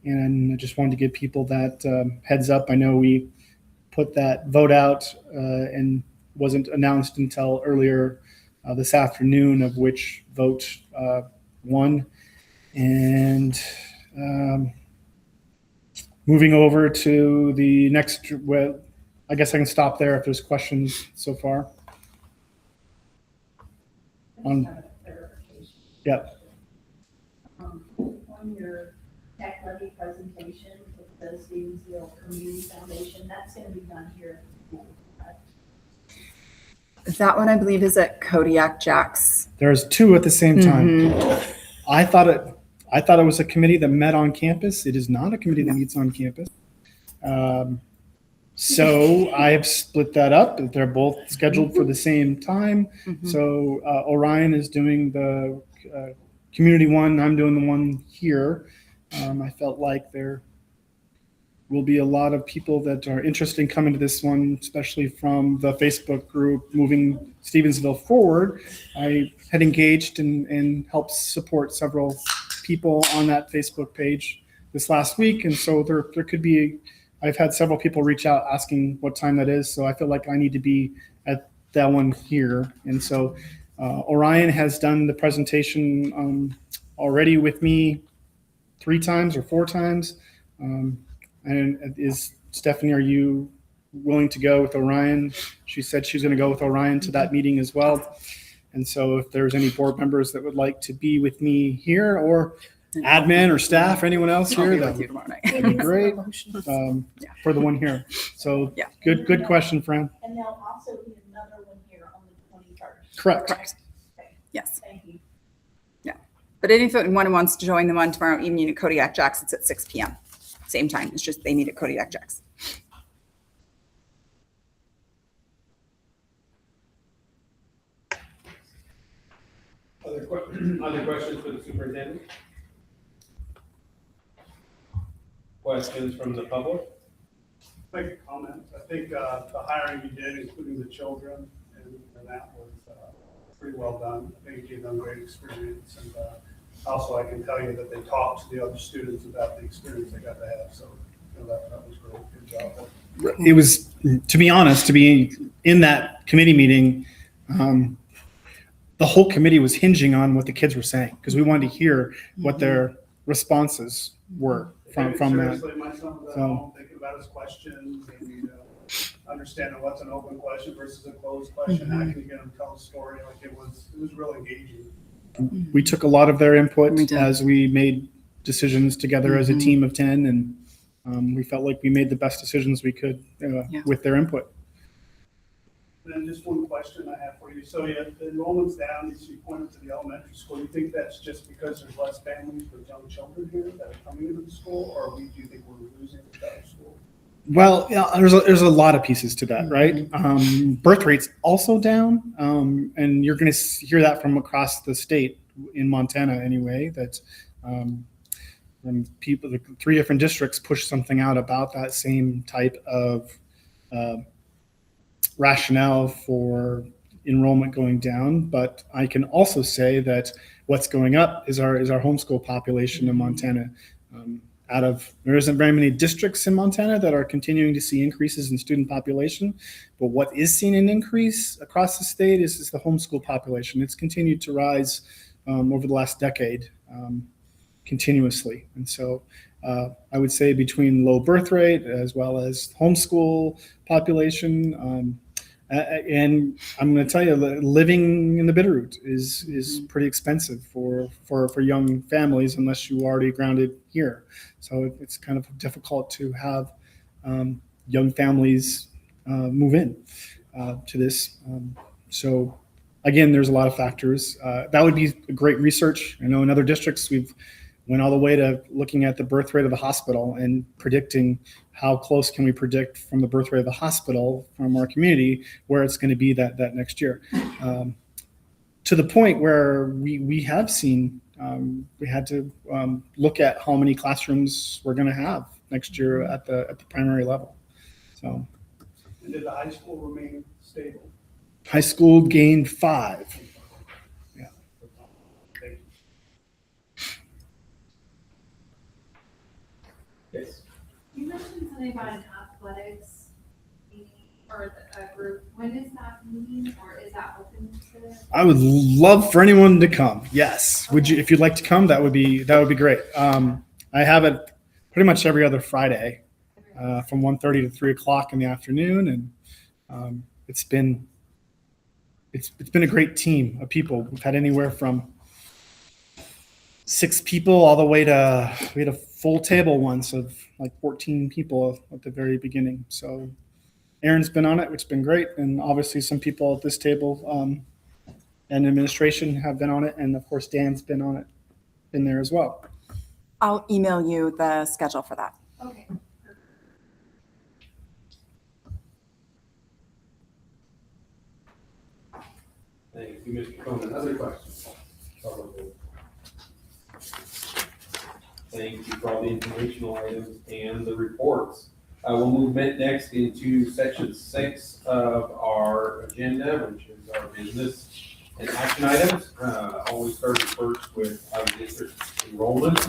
[SPEAKER 3] And I just wanted to give people that heads up. I know we put that vote out and wasn't announced until earlier this afternoon of which vote won. And moving over to the next, well, I guess I can stop there if there's questions so far. On-
[SPEAKER 9] just have a clarification.
[SPEAKER 3] Yep.
[SPEAKER 9] On your tech levy presentation with the Stevensville Community Foundation, that's gonna be done here.
[SPEAKER 2] That one I believe is at Kodiak Jacks.
[SPEAKER 3] There's two at the same time.
[SPEAKER 2] Mhm.
[SPEAKER 3] I thought it was a committee that met on campus. It is not a committee that meets on campus. So I have split that up. They're both scheduled for the same time.
[SPEAKER 2] Mhm.
[SPEAKER 3] So Orion is doing the community one. I'm doing the one here. I felt like there will be a lot of people that are interested in coming to this one, especially from the Facebook group Moving Stevensville Forward. I had engaged and helped support several people on that Facebook page this last week. And so there could be, I've had several people reach out asking what time that is. So I feel like I need to be at that one here. And so Orion has done the presentation already with me 3 times or 4 times. And is Stephanie, are you willing to go with Orion? She said she's going to go with Orion to that meeting as well. And so if there's any board members that would like to be with me here, or admin or staff, or anyone else
[SPEAKER 2] I'll
[SPEAKER 3] here,
[SPEAKER 2] be
[SPEAKER 3] that
[SPEAKER 2] with you tomorrow night.
[SPEAKER 3] would be great
[SPEAKER 2] Yeah.
[SPEAKER 3] for the one here. So
[SPEAKER 2] Yeah.
[SPEAKER 3] good question, Fran.
[SPEAKER 9] And there'll also be another one here on the 21st.
[SPEAKER 3] Correct.
[SPEAKER 2] Correct. Yes.
[SPEAKER 9] Thank you.
[SPEAKER 2] But if anyone wants to join the one tomorrow evening at Kodiak Jacks, it's at 6 p.m. Same time. It's just they meet at Kodiak Jacks.
[SPEAKER 1] Other questions for the superintendent? Questions from the public?
[SPEAKER 11] Make a comment. I think the hiring you did, including the children, and that was pretty well done. I think it gave them great experience. And also, I can tell you that they talked to the other students about the experience they got to have. So that was great. Good job.
[SPEAKER 3] It was, to be honest, to be in that committee meeting, the whole committee was hinging on what the kids were saying, because we wanted to hear what their responses were from that.
[SPEAKER 11] Seriously, my son was at
[SPEAKER 3] So-
[SPEAKER 11] home thinking about his questions and understanding what's an open question versus a closed question. How can you get them to tell a story? Like it was really engaging.
[SPEAKER 3] We took a lot of their input
[SPEAKER 2] We did.
[SPEAKER 3] as we made decisions together as a team of 10, and we felt like we made the best decisions we could
[SPEAKER 2] Yeah.
[SPEAKER 3] with their input.
[SPEAKER 11] And then just one question I have for you. So yeah, the enrollment's down, as you pointed to the elementary school. You think that's just because there's less families with young children here that are coming into the school, or do you think we're losing the charter school?
[SPEAKER 3] Well, yeah, there's a lot of pieces to that, right? Birth rate's also down, and you're going to hear that from across the state in Montana anyway. That when people, the 3 different districts push something out about that same type of rationale for enrollment going down. But I can also say that what's going up is our homeschool population in Montana. There isn't very many districts in Montana that are continuing to see increases in student population, but what is seen an increase across the state is the homeschool population. It's continued to rise over the last decade continuously. And so I would say between low birth rate as well as homeschool population, and I'm going to tell you, living in the Bitterroot is pretty expensive for young families unless you are already grounded here. So it's kind of difficult to have young families move in to this. So again, there's a lot of factors. That would be great research. I know in other districts we've went all the way to looking at the birth rate of the hospital and predicting how close can we predict from the birth rate of the hospital from our community where it's going to be that next year. To the point where we have seen, we had to look at how many classrooms we're going to have next year at the primary level. So
[SPEAKER 11] And did the high school remain stable?
[SPEAKER 3] high school gained 5.
[SPEAKER 1] Yes.
[SPEAKER 10] You mentioned something about an athletics meeting or a group. When is that meeting, or is that open to?
[SPEAKER 3] I would love for anyone to come. Yes. Would you, if you'd like to come, that would be great. I have it pretty much every other Friday from 1:30 to 3 o'clock in the afternoon. And it's been it's been a great team of people. We've had anywhere from 6 people all the way to, we had a full table once of like 14 people at the very beginning. So Aaron's been on it, which has been great. And obviously some people at this table and administration have been on it. And of course, Dan's been on it, been there as well.
[SPEAKER 2] I'll email you the schedule for that.
[SPEAKER 10] Okay.
[SPEAKER 1] Thank you, Mr. Coleman. Other questions? Thank you for all the informational items and the reports. We'll move next into section 6 of our agenda, which is our business and action items. Always starting first with our district enrollment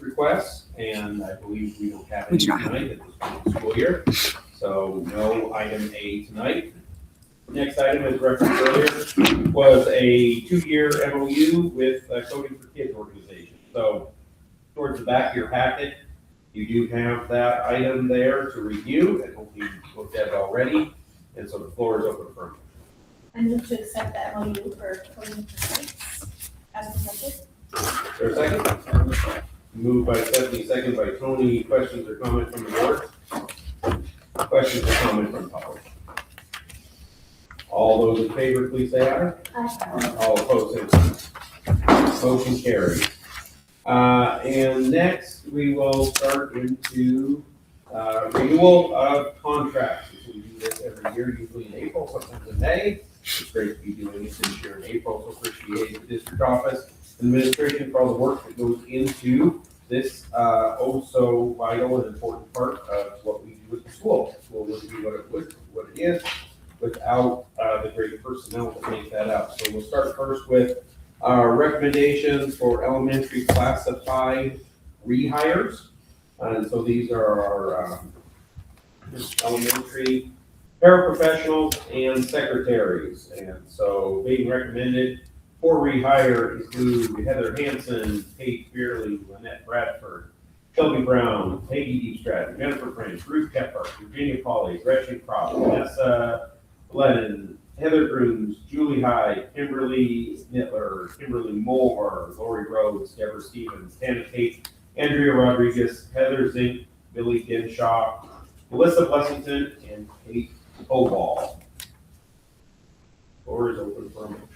[SPEAKER 1] requests, and I believe we don't have any tonight at this point in the school year. So no item A tonight. Next item, as referenced earlier, was a 2-year MOU with Coding for Kids organization. So towards the back of your packet, you do have that item there to review, and hopefully you've looked at it already. And so the floor is open for.
[SPEAKER 9] I move to accept the MOU for Coding for Kids as presented.
[SPEAKER 1] Is there a second? Moved by Stephanie, second by Tony. Questions or comments from the board? Questions or comments from the public? All those in favor, please say aye.
[SPEAKER 9] Aye.
[SPEAKER 1] All opposed, say no. Motion carries. And next, we will start into renewal of contracts. We do this every year, usually in April, sometimes in May. It's great to be doing it this year in April, so appreciate the district office administration for all the work that goes into this oh so vital and important part of what we do at the school. The school wouldn't be what it is without the great personnel that make that up. So we'll start first with our recommendations for elementary classified rehires. And so these are our elementary paraprofessionals and secretaries. And so being recommended for rehire include Heather Hanson, Kate Beerley, Lynette Bradford, Shelby Brown, Peggy D. Stratton, Jennifer French, Ruth Kepler, Virginia Polly, Gretchen Croft, Vanessa Lennon, Heather Grooms, Julie Hyde, Kimberly Nittler, Kimberly Moore, Lori Rhodes, Deborah Stevens, Tana Tate, Andrea Rodriguez, Heather Zink, Billy Dinshaw, Melissa Blessington, and Kate Oval. Floor is open for a motion.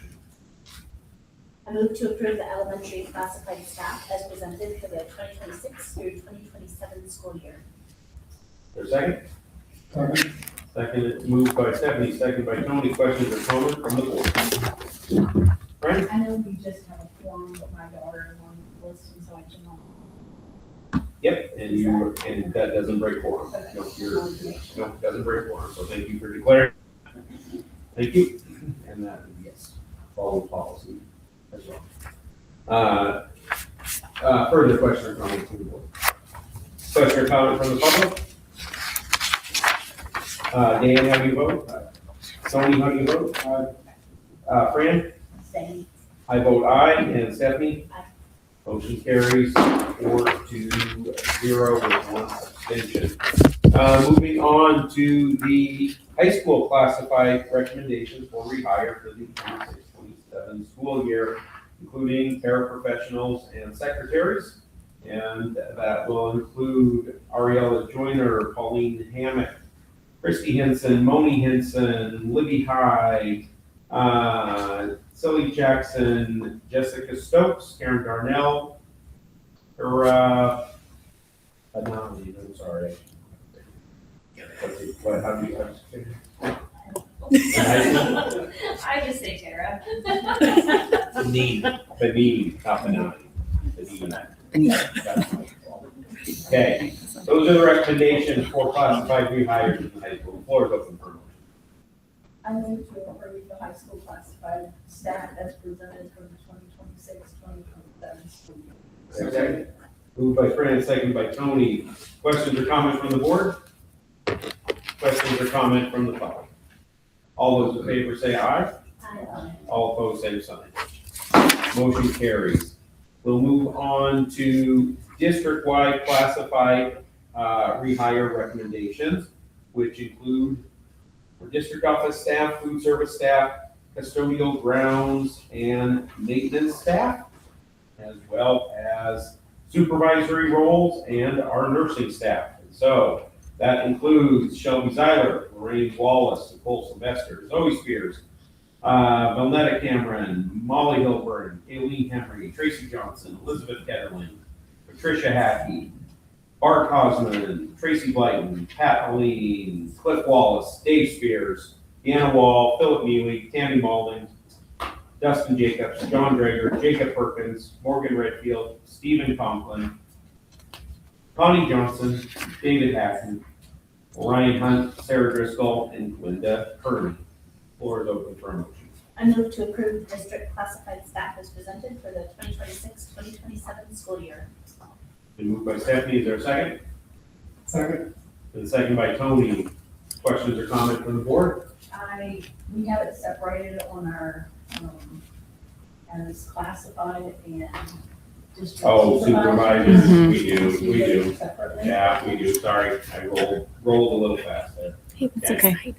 [SPEAKER 8] I move to approve the elementary classified staff as presented for the 2026 through 2027 school year.
[SPEAKER 1] Is there a second? Second, moved by Stephanie, second by Tony. Questions or comments from the board? Frank?
[SPEAKER 9] I know we just have a form, but my daughter is on the list, and so I cannot.
[SPEAKER 1] Yep, and that doesn't break quorum. No, it doesn't break quorum, so thank you for declaring. Thank you. And that, yes, follow policy as well. Further question or comment from the board? Question or comment from the public? Dan, how do you vote? Tony, how do you vote? Fran?
[SPEAKER 9] Same.
[SPEAKER 1] I vote aye, and Stephanie?
[SPEAKER 8] Aye.
[SPEAKER 1] Motion carries 4-0 with 1 abstention. Moving on to the high school classified recommendations for rehire for the 26-27 school year, including paraprofessionals and secretaries. And that will include Ariella Joyner, Pauline Hammock, Christy Henson, Moni Henson, Libby Hyde, Silly Jackson, Jessica Stokes, Karen Darnell, I'm sorry. How do you
[SPEAKER 10] I just say Tara.
[SPEAKER 1] Benin, not Benin. Okay, those are the recommendations for classified rehires in the high school. The floor is open for motion.
[SPEAKER 9] I move to approve the high school classified staff as presented for the 2026-2027 school year.
[SPEAKER 1] Second. Moved by Fran, second by Tony. Questions or comments from the board? Questions or comment from the public? All those in favor say aye.
[SPEAKER 9] Aye.
[SPEAKER 1] All opposed, same sign. Motion carries. We'll move on to district-wide classified rehire recommendations, which include for district office staff, food service staff, custodial grounds and maintenance staff, as well as supervisory roles and our nursing staff. And so that includes Shelby Zeiler, Lorraine Wallace, Nicole Sylvester, Zoe Spears, Valnetta Cameron, Molly Hilburn, Aileen Henry, Tracy Johnson, Elizabeth Ketterling, Patricia Hackey, Bart Cosman, Tracy Blyton, Pat Aline, Cliff Wallace, Dave Spears, Deanna Wall, Philip Neely, Tammy Malden, Dustin Jacobs, John Drager, Jacob Perkins, Morgan Redfield, Stephen Conklin, Connie Johnson, David Hacken, Ryan Hunt, Sarah Driscoll, and Linda Kearney. Floor is open for a motion.
[SPEAKER 8] I move to approve the district classified staff as presented for the 2026-2027 school year.
[SPEAKER 1] Been moved by Stephanie, is there a second?
[SPEAKER 11] Second.
[SPEAKER 1] And second by Tony. Questions or comments from the board?
[SPEAKER 9] We have it separated on our, as classified and district.
[SPEAKER 1] Oh, supervisors,
[SPEAKER 2] Mhm.
[SPEAKER 1] we do.
[SPEAKER 9] Separately.
[SPEAKER 1] Yeah, we do, sorry, I rolled a little fast there.
[SPEAKER 2] It's okay.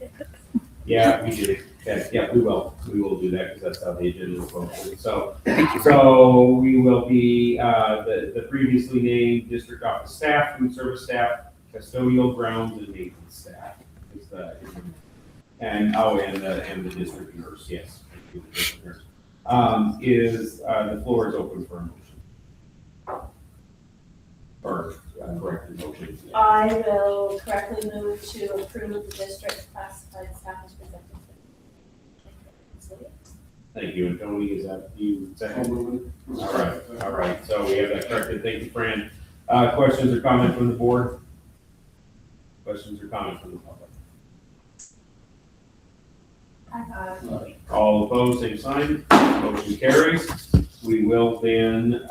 [SPEAKER 1] Yeah, we do. Okay, yeah, we will do that because that's how the agenda is posted. So we will be, the previously named district office staff, food service staff, custodial grounds and maintenance staff is and the district nurse, yes. The district nurse. The floor is open for a motion. Or, corrected motion.
[SPEAKER 8] I will correctly move to approve the district classified staff as presented.
[SPEAKER 1] Thank you, and Tony, is that you second? All right, so we have that corrected, thank you, Fran. Questions or comments from the board? Questions or comments from the public? All opposed, same sign, motion carries. We will then,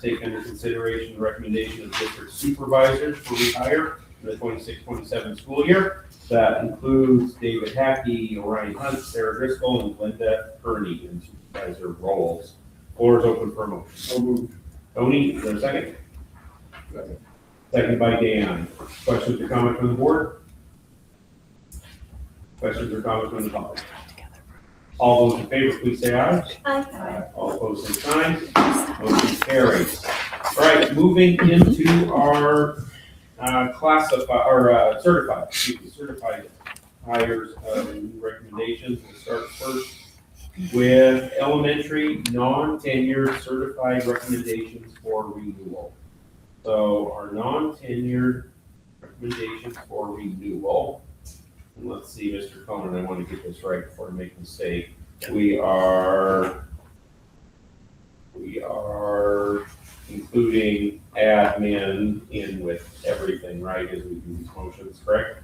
[SPEAKER 1] take under consideration the recommendation of district supervisors for rehire in the 26-27 school year. That includes David Hackey, Orion Hunt, Sarah Driscoll, and Linda Kearney in supervisor roles. Floor is open for a motion.
[SPEAKER 11] So moved.
[SPEAKER 1] Tony, is there a second? Second by Dan. Questions or comments from the board? Questions or comments from the public? All those in favor, please say aye.
[SPEAKER 8] Aye.
[SPEAKER 1] All opposed, same sign. Motion carries. All right, moving into our certified hires and recommendations. We'll start first with elementary non-tenured certified recommendations for renewal. So our non-tenured recommendations for renewal. And let's see, Mr. Conan, I want to get this right before I make a mistake. We are including admin in with everything, right, as we do these motions, correct?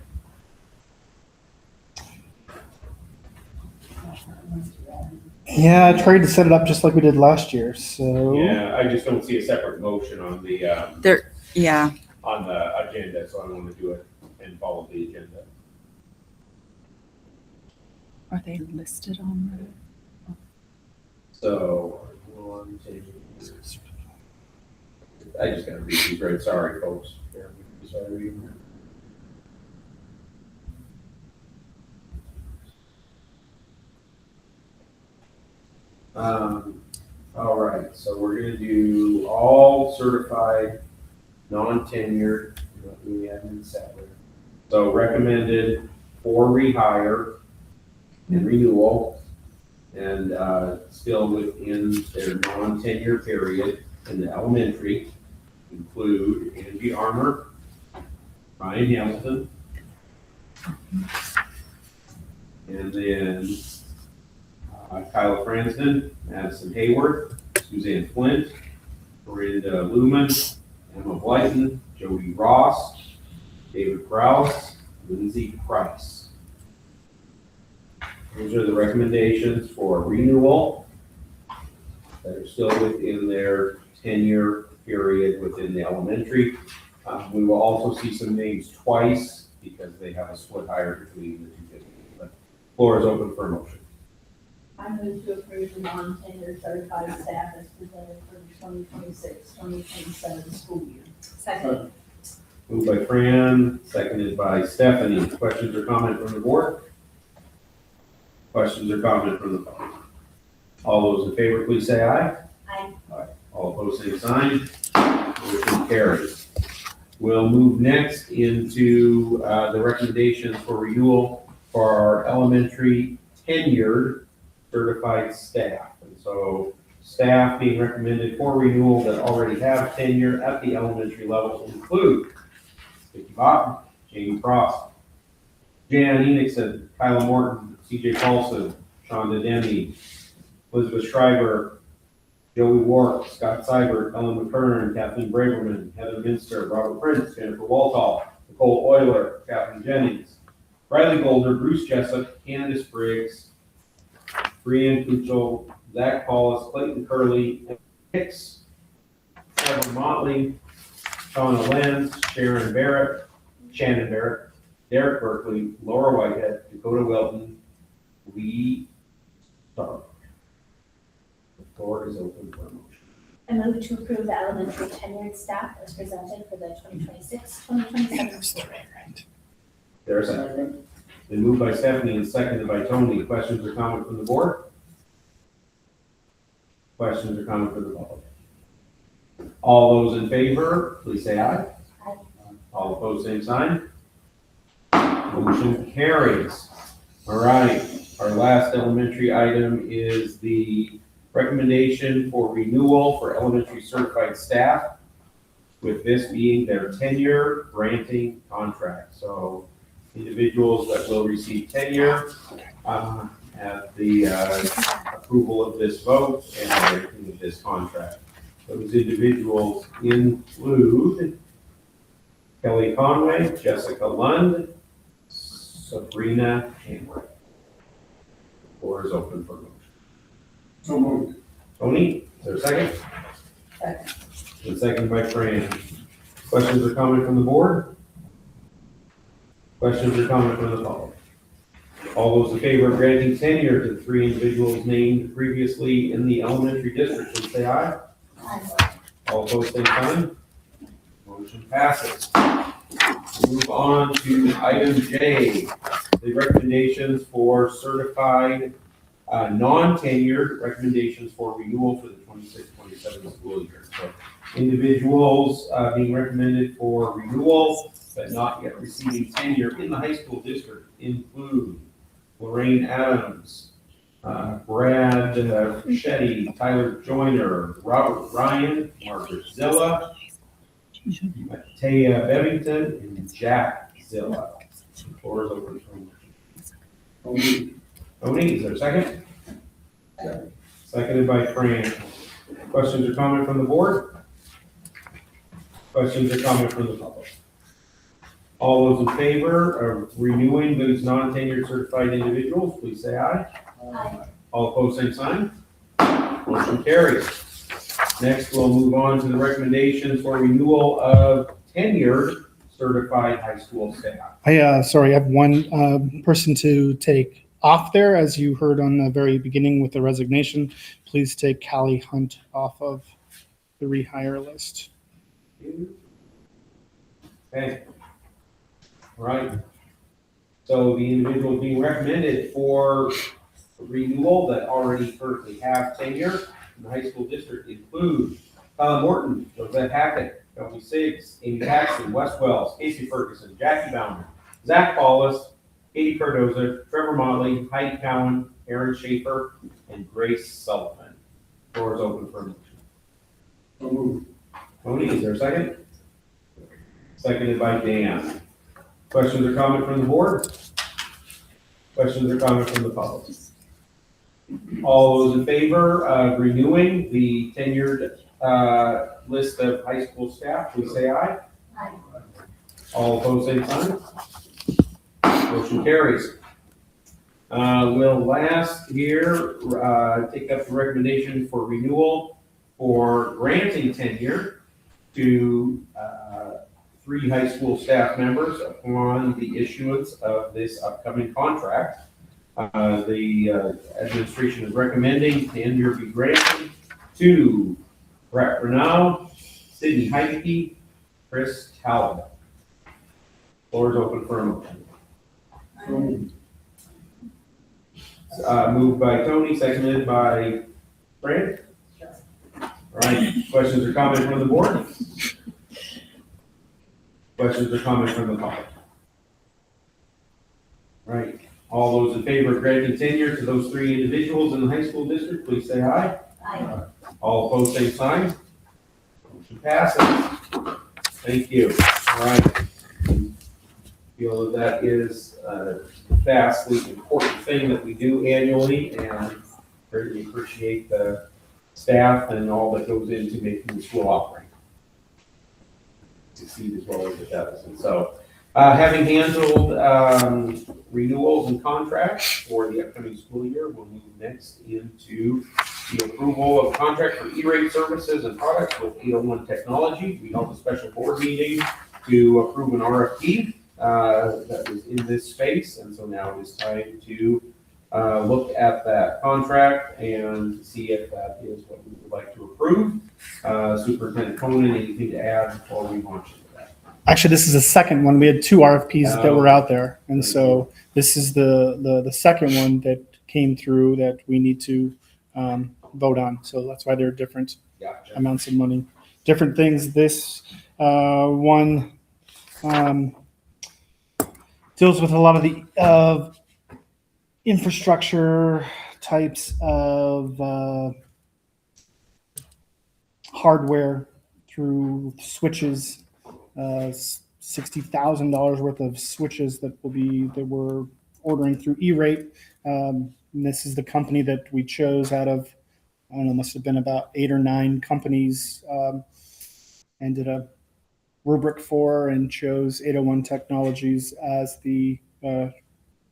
[SPEAKER 3] Yeah, I tried to set it up just like we did last year, so.
[SPEAKER 1] Yeah, I just don't see a separate motion on the,
[SPEAKER 2] Yeah.
[SPEAKER 1] on the agenda, so I want to do it and follow the agenda.
[SPEAKER 2] Are they listed on
[SPEAKER 1] So, I just gotta read these right, sorry, folks. Sorry. All right, so we're gonna do all certified, non-tenured, we have in salary. So recommended for rehire and renewal, and still within their non-tenure period in the elementary include Angie Armour, Ryan Hamilton, and then Kyla Fransden, Madison Hayward, Suzanne Flint, Miranda Lumen, Emma Blyton, Jody Ross, David Kraus, Lindsay Price. Those are the recommendations for renewal that are still within their tenure period within the elementary. We will also see some names twice because they have a split hire between the two districts. But floor is open for a motion.
[SPEAKER 9] I move to approve the non-tenured certified staff as presented for the 2026-2027 school year.
[SPEAKER 8] Second.
[SPEAKER 1] Moved by Fran, seconded by Stephanie. Questions or comments from the board? Questions or comments from the public? All those in favor, please say aye.
[SPEAKER 9] Aye.
[SPEAKER 1] All opposed, same sign. Motion carries. We'll move next into the recommendations for renewal for our elementary tenured certified staff. And so staff being recommended for renewal that already have tenure at the elementary level include Vicki Botton, Jamie Frost, Jan Enixon, Kyla Morton, CJ Paulson, Shonda Demi, Elizabeth Schreiber, Joey Wark, Scott Seibert, Ellen McKern, Kathleen Braverman, Heather Minster, Robert Prince, Jennifer Waltall, Nicole Euler, Kathleen Jennings, Riley Golder, Bruce Jessup, Candace Briggs, Brianne Kuchel, Zach Paulus, Clayton Curley, Hicks, Trevor Motley, Shauna Lenz, Shannon Barrett, Derek Berkeley, Laura Whitehead, Dakota Welton, Lee Stark. The floor is open for a motion.
[SPEAKER 8] I move to approve the elementary tenured staff as presented for the 2026-2027 school year.
[SPEAKER 1] There's a second. Been moved by Stephanie and seconded by Tony. Questions or comments from the board? Questions or comments from the public? All those in favor, please say aye.
[SPEAKER 8] Aye.
[SPEAKER 1] All opposed, same sign. Motion carries. All right, our last elementary item is the recommendation for renewal for elementary certified staff, with this being their tenure granting contract. So individuals that will receive tenure at the approval of this vote and granting of this contract. Those individuals include Kelly Conway, Jessica Lund, Sabrina Hamrick. Floor is open for motion.
[SPEAKER 11] So moved.
[SPEAKER 1] Tony, is there a second?
[SPEAKER 9] Second.
[SPEAKER 1] And second by Fran. Questions or comment from the board? Questions or comment from the public? All those in favor of granting tenure to the three individuals named previously in the elementary district, please say aye.
[SPEAKER 9] Aye.
[SPEAKER 1] All opposed, same sign. Motion passes. Move on to item J, the recommendations for certified, non-tenured recommendations for renewal for the 26-27 school year. So individuals being recommended for renewal but not yet receiving tenure in the high school district include Lorraine Adams, Brad Shetty, Tyler Joyner, Robert Ryan, Margaret Zilla, Taya Bevington, and Jack Zilla. The floor is open for motion. Tony, is there a second? Seconded by Fran. Questions or comment from the board? Questions or comment from the public? All those in favor of renewing those non-tenured certified individuals, please say aye.
[SPEAKER 9] Aye.
[SPEAKER 1] All opposed, same sign. Motion carries. Next, we'll move on to the recommendations for renewal of tenured certified high school staff.
[SPEAKER 3] I have one person to take off there, as you heard on the very beginning with the resignation. Please take Callie Hunt off of the rehire list.
[SPEAKER 1] Okay. All right. So the individuals being recommended for renewal that already currently have tenure in the high school district include Tyler Morton, Josette Hackett, Kelsey Siggs, Amy Paxton, Wes Wells, Casey Ferguson, Jackie Bauman, Zach Paulus, Katie Cardoza, Trevor Motley, Heidi Cowan, Aaron Schaefer, and Grace Sullivan. Floor is open for motion.
[SPEAKER 11] So moved.
[SPEAKER 1] Tony, is there a second? Seconded by Dan. Questions or comment from the board? Questions or comment from the public? All those in favor of renewing the tenured list of high school staff, please say aye.
[SPEAKER 9] Aye.
[SPEAKER 1] All opposed, same sign. Motion carries. We'll last here take up the recommendation for renewal for granting tenure to 3 high school staff members upon the issuance of this upcoming contract. The administration is recommending tenure be granted to Brett Renaud, Sydney Heidke, Chris Talbot. Floor is open for a motion. Moved by Tony, seconded by Brad. All right, questions or comments from the board? Questions or comments from the public? All right, all those in favor of granting tenure to those three individuals in the high school district, please say aye.
[SPEAKER 9] Aye.
[SPEAKER 1] All opposed, same sign. Motion passes. Thank you. All right. Feel that is a vastly important thing that we do annually, and greatly appreciate the staff and all that goes into making the school operate, succeed as well as it does. And so, having handled renewals and contracts for the upcoming school year, we'll move next into the approval of contract for E-rate services and products with 801 Technology. We held a special board meeting to approve an RFP that is in this space, and so now it is time to look at that contract and see if that is what we would like to approve. Superintendent Conan, anything to add before we launch into that?
[SPEAKER 3] Actually, this is the second one. We had two RFPs that were out there, and so this is the second one that came through that we need to vote on. So that's why there are different
[SPEAKER 1] Gotcha.
[SPEAKER 3] amounts of money, different things. This one deals with a lot of the infrastructure types of hardware through switches, $60,000 worth of switches that we're ordering through E-Rate. And this is the company that we chose out of, I don't know, must have been about 8 or 9 companies, and did a rubric for and chose 801 Technologies as the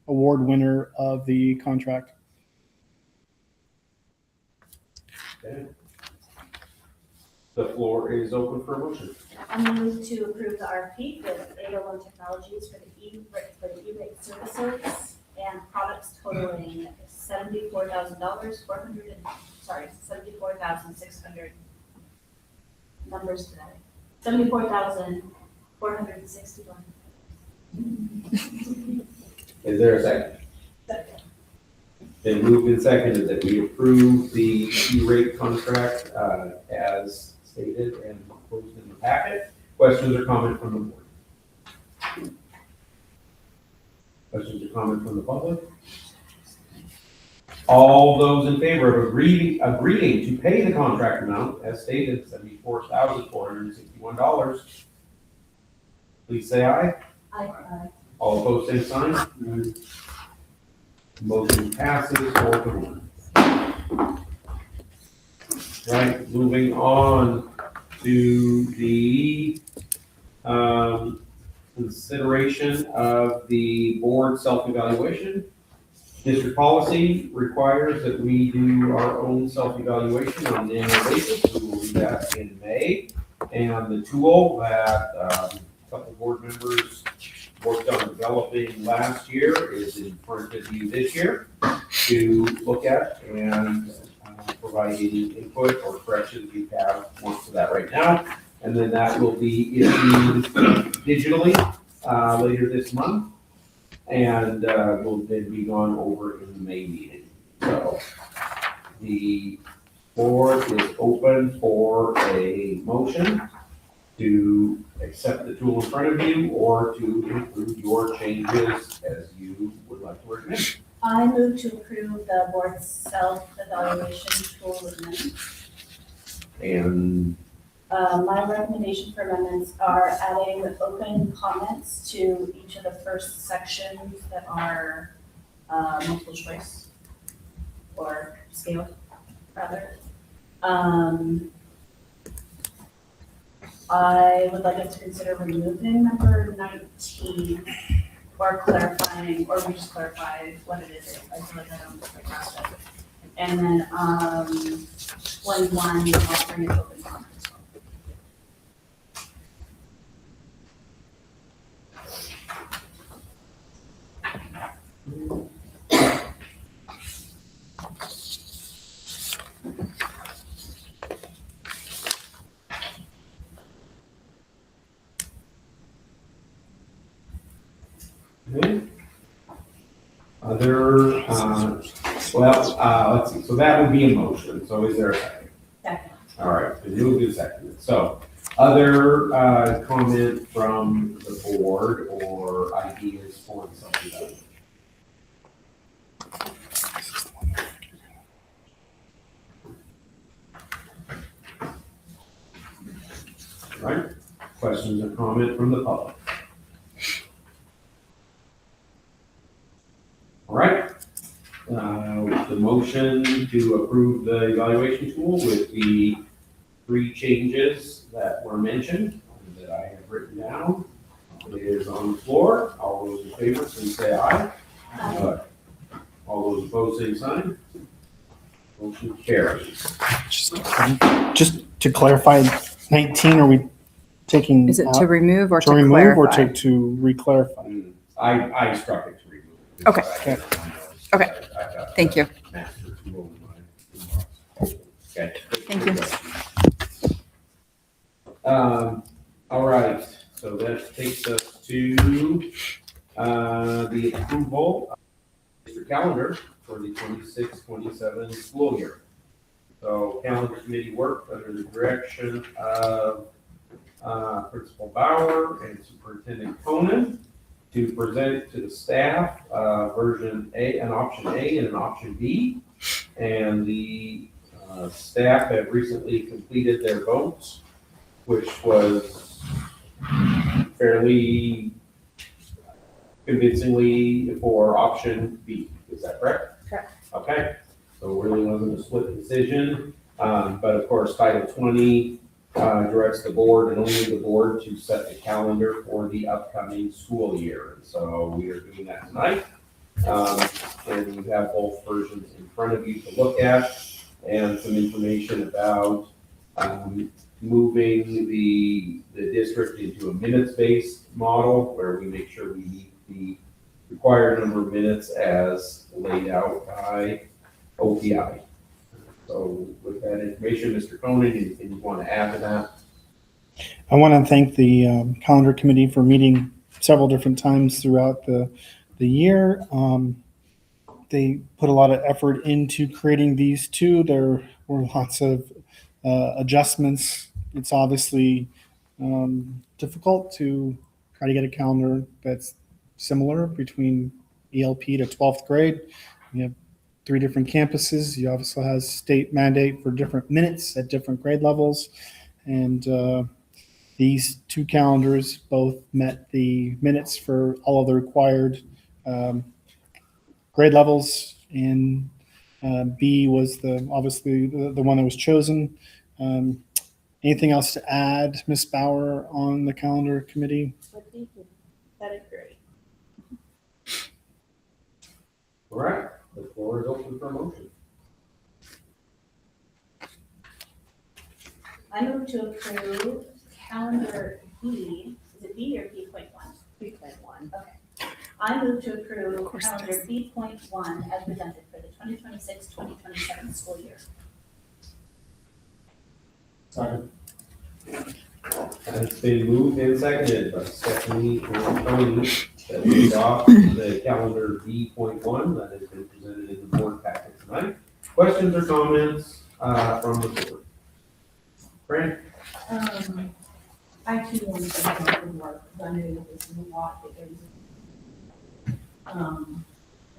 [SPEAKER 3] award winner of the contract.
[SPEAKER 1] Okay. The floor is open for a motion.
[SPEAKER 8] I'm moved to approve the RFP with 801 Technologies for the E-rate services and products totaling $74,600. Numbers today. $74,461.
[SPEAKER 1] Is there a second? Been moved and seconded that we approve the E-rate contract as stated and posted in the packet. Questions or comment from the board? Questions or comment from the public? All those in favor of agreeing to pay the contract amount as stated, $74,461, please say aye.
[SPEAKER 9] Aye.
[SPEAKER 1] All opposed, same sign. Motion passes 4-1. Right, moving on to the consideration of the board self-evaluation. District policy requires that we do our own self-evaluation on an annual basis. We will do that in May. And the tool that a couple board members worked on developing last year is in front of you this year to look at and provide any input or corrections you have onto that right now. And then that will be issued digitally later this month, and will then be gone over in the May meeting. So the board is open for a motion to accept the tool in front of you or to include your changes as you would like to recommend.
[SPEAKER 8] I move to approve the board's self-evaluation tool amendments.
[SPEAKER 1] And
[SPEAKER 8] My recommendation for amendments are adding open comments to each of the first sections that are multiple choice or scale, rather. I would like us to consider removing number 19 or clarifying, or we just clarify what it is. I feel like I don't grasp it. And then 21, offering an open comment as well.
[SPEAKER 1] other Well, let's see, so that would be a motion, so is there a second?
[SPEAKER 9] Second.
[SPEAKER 1] All right, so you will do second. So, other, comment from the board or ideas for something done? All right, questions or comment from the public? All right, the motion to approve the evaluation tool with the 3 changes that were mentioned that I have written down is on the floor. All those in favor, please say aye. Aye. All those opposed, same sign. Motion carries.
[SPEAKER 3] Just to clarify, 19, are we taking
[SPEAKER 2] Is it
[SPEAKER 3] out
[SPEAKER 2] to remove or to
[SPEAKER 3] to remove or
[SPEAKER 2] clarify?
[SPEAKER 3] to re-clarify?
[SPEAKER 1] I struck it to remove.
[SPEAKER 2] Okay. Okay.
[SPEAKER 1] I've got
[SPEAKER 2] Thank you.
[SPEAKER 1] master tool in my inbox. Okay.
[SPEAKER 2] Thank you.
[SPEAKER 1] All right, so that takes us to, the approval of the calendar for the 26-27 school year. So calendar committee worked under the direction of, Principal Bauer and Superintendent Conan to present to the staff, version A, an option A and an option B. And the, staff have recently completed their votes, which was fairly convincingly for option B. Is that correct?
[SPEAKER 2] Correct.
[SPEAKER 1] Okay, so it really wasn't a split decision. But of course, Title 20 directs the board and only the board to set the calendar for the upcoming school year. And so we are doing that tonight. And you have both versions in front of you to look at and some information about moving the district into a minutes-based model where we make sure we meet the required number of minutes as laid out by OPI. So with that information, Mr. Conan, anything you want to add to that?
[SPEAKER 3] I want to thank the calendar committee for meeting several different times throughout the year. They put a lot of effort into creating these two. There were lots of adjustments. It's obviously difficult to try to get a calendar that's similar between ELP to 12th grade. You have 3 different campuses. You also has state mandate for different minutes at different grade levels. And these 2 calendars both met the minutes for all of the required grade levels. And B was obviously the one that was chosen. Anything else to add, Ms. Bauer, on the calendar committee?
[SPEAKER 8] That is great.
[SPEAKER 1] All right, the floor is open for a motion.
[SPEAKER 9] I move to approve calendar B, is it B or B.1?
[SPEAKER 8] B.1.
[SPEAKER 9] Okay. I move to approve
[SPEAKER 2] Of course it
[SPEAKER 9] calendar
[SPEAKER 2] is.
[SPEAKER 9] B.1 as presented for the 2026-2027 school year.
[SPEAKER 1] Second. It's been moved and seconded by Stephanie and Tony that we adopt the calendar B.1 that has been presented in the board packet tonight. Questions or comments from the board? Fran?
[SPEAKER 9] I too want to thank you for the work, because I know that this is a lot that goes in.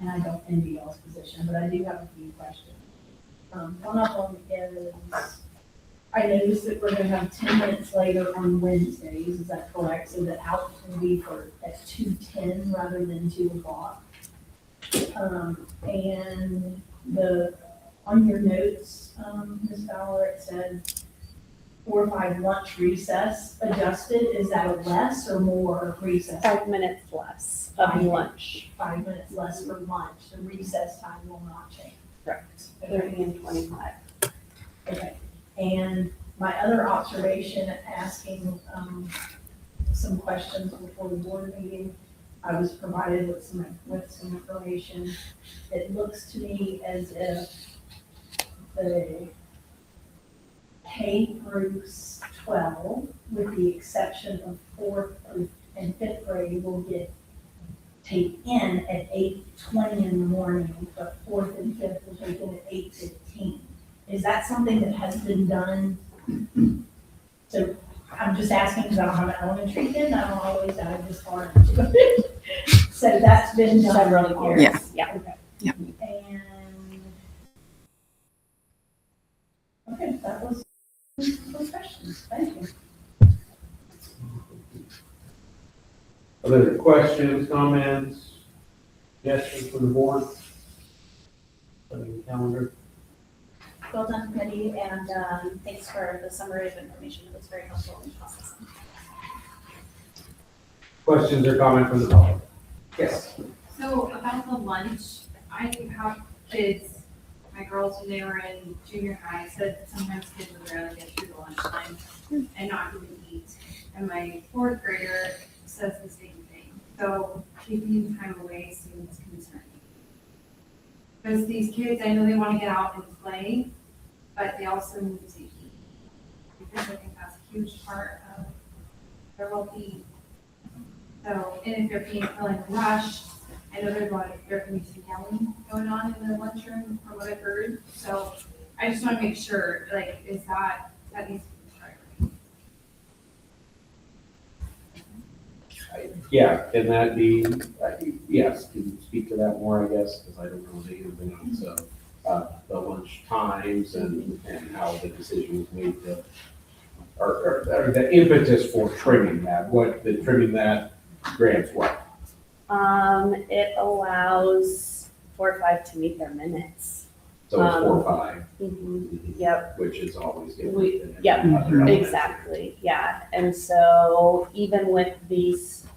[SPEAKER 9] And I don't envy y'all's position, but I do have a few questions. One of them is, I noticed that we're gonna have 10 minutes later on Wednesdays, is that correct? So that out will be at 2:10 rather than 2 o'clock. And on your notes, Ms. Fowler, it said 4 or 5 lunch recess adjusted. Is that a less or more recess?
[SPEAKER 8] 5 minutes less of lunch.
[SPEAKER 9] 5 minutes less for lunch. The recess time will not change.
[SPEAKER 8] Correct. 30 and 25.
[SPEAKER 9] Okay. And my other observation, asking some questions before the board meeting, I was provided with some information. It looks to me as if the K through 12, with the exception of 4th and 5th grade, will get take in at 8:20 in the morning, but fourth and fifth will take in at 8:15. Is that something that has been done? So I'm just asking because I don't have an elementary kid, and I don't always dive this far into it. So that's been done.
[SPEAKER 8] Several years.
[SPEAKER 2] Yeah.
[SPEAKER 8] Yeah.
[SPEAKER 9] Okay.
[SPEAKER 2] Yeah.
[SPEAKER 9] And, okay, that was those questions. Thank you.
[SPEAKER 1] Other questions, comments, suggestions from the board? Calendar.
[SPEAKER 8] Well done, committee, and thanks for the summary of information. It was very helpful in processing.
[SPEAKER 1] Questions or comment from the public? Yes.
[SPEAKER 10] So about the lunch, I have kids, my girls, when they were in junior high, said sometimes kids would barely get through the lunchtime and not even eat. And my fourth grader says the same thing. So keeping time away seems concerning. Because these kids, I know they want to get out and play, but they also need to eat. Because I think that's a huge part of their well-being. So, and if they're feeling rushed, I know there can be some yelling going on in the lunchroom from what I've heard. So I just want to make sure, like, that needs to be a priority.
[SPEAKER 1] Yeah, can that be, yes, can you speak to that more, I guess, because I don't know the ins and outs of the lunch times and how the decision was made to, or the impetus for trimming that, trimming that grants what?
[SPEAKER 8] It allows 4 or 5 to meet their minutes.
[SPEAKER 1] So it's 4 or 5.
[SPEAKER 8] Yep.
[SPEAKER 1] Which is always good.
[SPEAKER 8] Yep, exactly, yeah. And so even with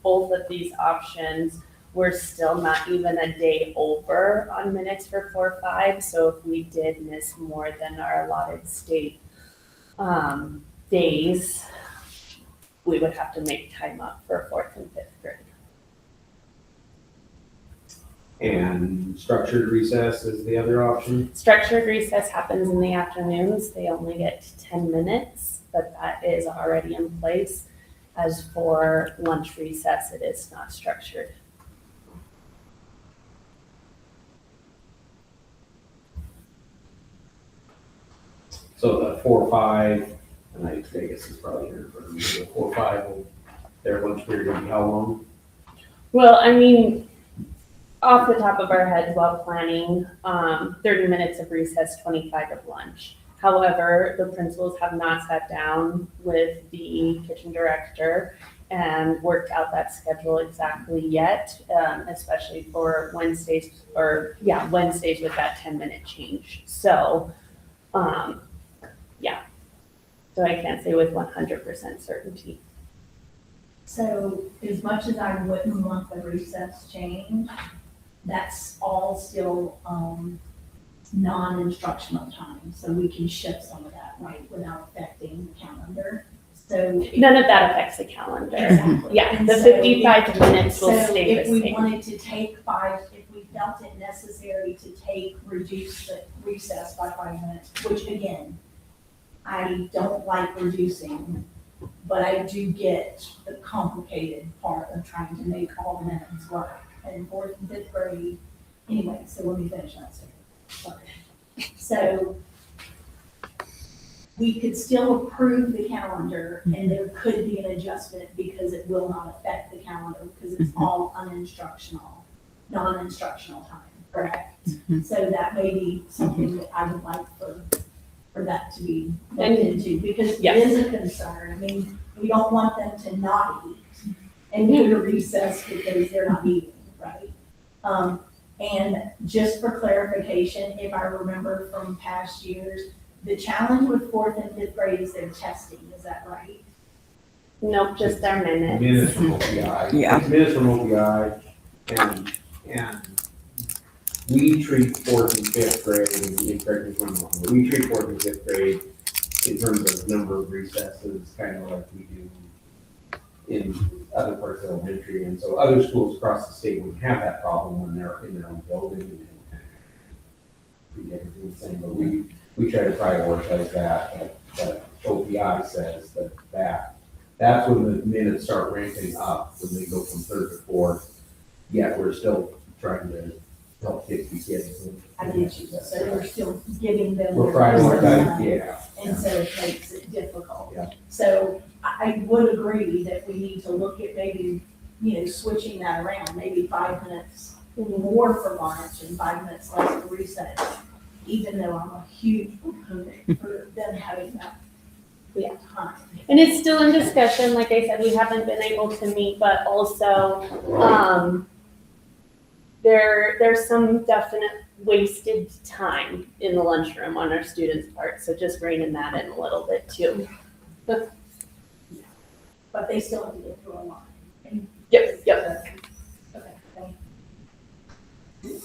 [SPEAKER 8] both of these options, we're still not even a day over on minutes for 4 or 5. So if we did miss more than our allotted state days, we would have to make time up for 4th and 5th grade.
[SPEAKER 1] And structured recess is the other option?
[SPEAKER 8] Structured recess happens in the afternoons. They only get 10 minutes, but that is already in place. As for lunch recess, it is not structured.
[SPEAKER 1] So the 4 or 5, and I guess it's probably here for me, the 4 or 5, their lunch period will be how long?
[SPEAKER 8] Well, I mean, off the top of our heads while planning, 30 minutes of recess, 25 of lunch. However, the principals have not sat down with the kitchen director and worked out that schedule exactly yet, especially for Wednesdays with that 10-minute change. So, so I can't say with 100% certainty.
[SPEAKER 9] So as much as I wouldn't want the recess change, that's all still non-instructional time. So we can shift some of that, right, without affecting the calendar. So
[SPEAKER 8] None of that affects the calendar.
[SPEAKER 9] Exactly.
[SPEAKER 8] Yeah,
[SPEAKER 9] And
[SPEAKER 8] the
[SPEAKER 9] so
[SPEAKER 8] 55 minutes will stay the
[SPEAKER 9] So if we
[SPEAKER 8] same.
[SPEAKER 9] wanted to take 5, if we felt it necessary to reduce the recess by 5 minutes, which again, I don't like reducing, but I do get the complicated part of trying to make all the minutes work. And 4th and 5th grade, anyway, so let me finish that statement. Sorry. So we could still approve the calendar and there could be an adjustment because it will not affect the calendar because it's all non-instructional time, correct? So that may be something that I would like for that to be looked into because it is a concern. I mean, we don't want them to not eat and go to recess because they're not eating, right? And just for clarification, if I remember from past years, the challenge with 4th and 5th grade is their testing, is that right?
[SPEAKER 8] Nope, just their minutes.
[SPEAKER 1] Minutes from OPI.
[SPEAKER 2] Yeah.
[SPEAKER 1] It's minutes from OPI, and we treat 4th and 5th grade, and correct me if I'm wrong, but we treat 4th and 5th grade in terms of number of recesses, kind of like we do in other parts of elementary, and so other schools across the state would have that problem when they're in their own building and treat everything the same, but we try to prioritize that, but OPI says that's when the minutes start ramping up, when they go from 3rd to 4th, yet we're still trying to help get these kids.
[SPEAKER 9] I get you, so we're still giving them.
[SPEAKER 1] We're
[SPEAKER 9] their personal
[SPEAKER 1] prioritizing,
[SPEAKER 9] time,
[SPEAKER 1] yeah.
[SPEAKER 9] And so it makes it difficult.
[SPEAKER 1] Yeah.
[SPEAKER 9] So I would agree that we need to look at maybe, switching that around, maybe 5 minutes more for lunch and 5 minutes less for recess, even though I'm a huge proponent for them having that time.
[SPEAKER 12] And it's still in discussion, like I said, we haven't been able to meet, but also, there's some definite wasted time in the lunchroom on our students' part, so just reining that in a little bit too.
[SPEAKER 9] But they still have to get through a line.
[SPEAKER 12] Yep.
[SPEAKER 9] Okay, thank you.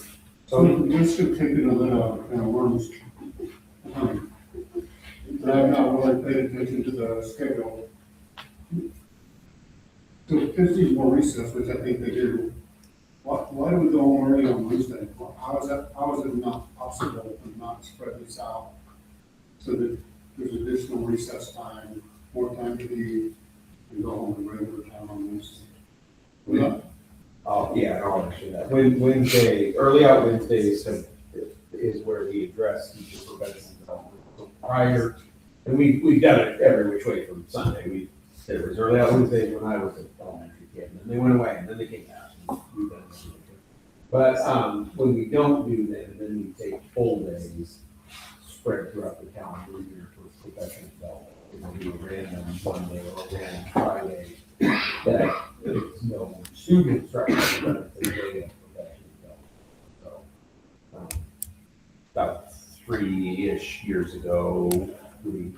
[SPEAKER 11] So let's just take it a little, worms. But I've not really paid attention to the schedule. So if kids need more recess, which I think they do, why do we go already on Wednesday? How is it not possible to not spread this out? So that there's additional recess time, more time to eat, and go home in regular time on Wednesday.
[SPEAKER 1] Oh, yeah, I'll mention that. Wednesday, early out Wednesdays is where we address teacher prevention development. So prior, and we've done it every which way from Sunday. We did it was early out Wednesdays when I was an elementary kid, and then they went away, and then they came back. We've done it. But when we don't do that, then we take full days spread throughout the calendar year for professional development. We'll do a random Monday or a random Friday that there's no student instruction, but it's a day of professional development. So about 3-ish years ago, the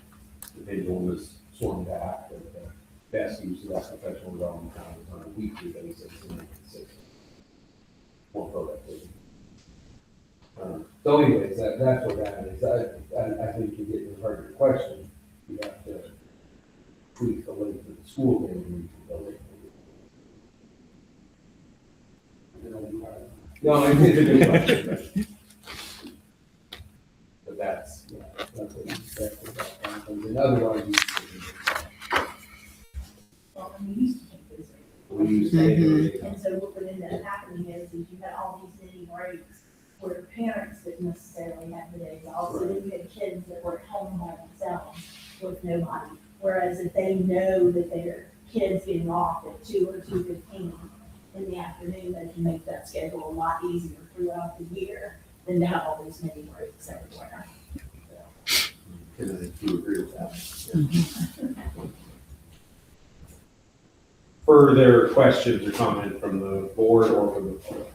[SPEAKER 1] pendulum was swung back, and the best use of that professional development time was on a weekly basis and make it 6 more productivity. So anyways, that's what that is. I think to get to the heart of your question, you have to tweak the length of the school day and the length of no, it's a good question. But that's what happens. And otherwise,
[SPEAKER 9] Well, we used to take those.
[SPEAKER 1] we use it.
[SPEAKER 9] And so what would end up happening is you had all these mini breaks where parents didn't necessarily have the days off. So then you had kids that were at home by themselves with nobody. Whereas if they know that their kid's getting off at 2 or 2:15 in the afternoon, they can make that schedule a lot easier throughout the year than to have all these mini breaks everywhere.
[SPEAKER 1] Can I do agree with that? Further questions or comment from the board or from the public?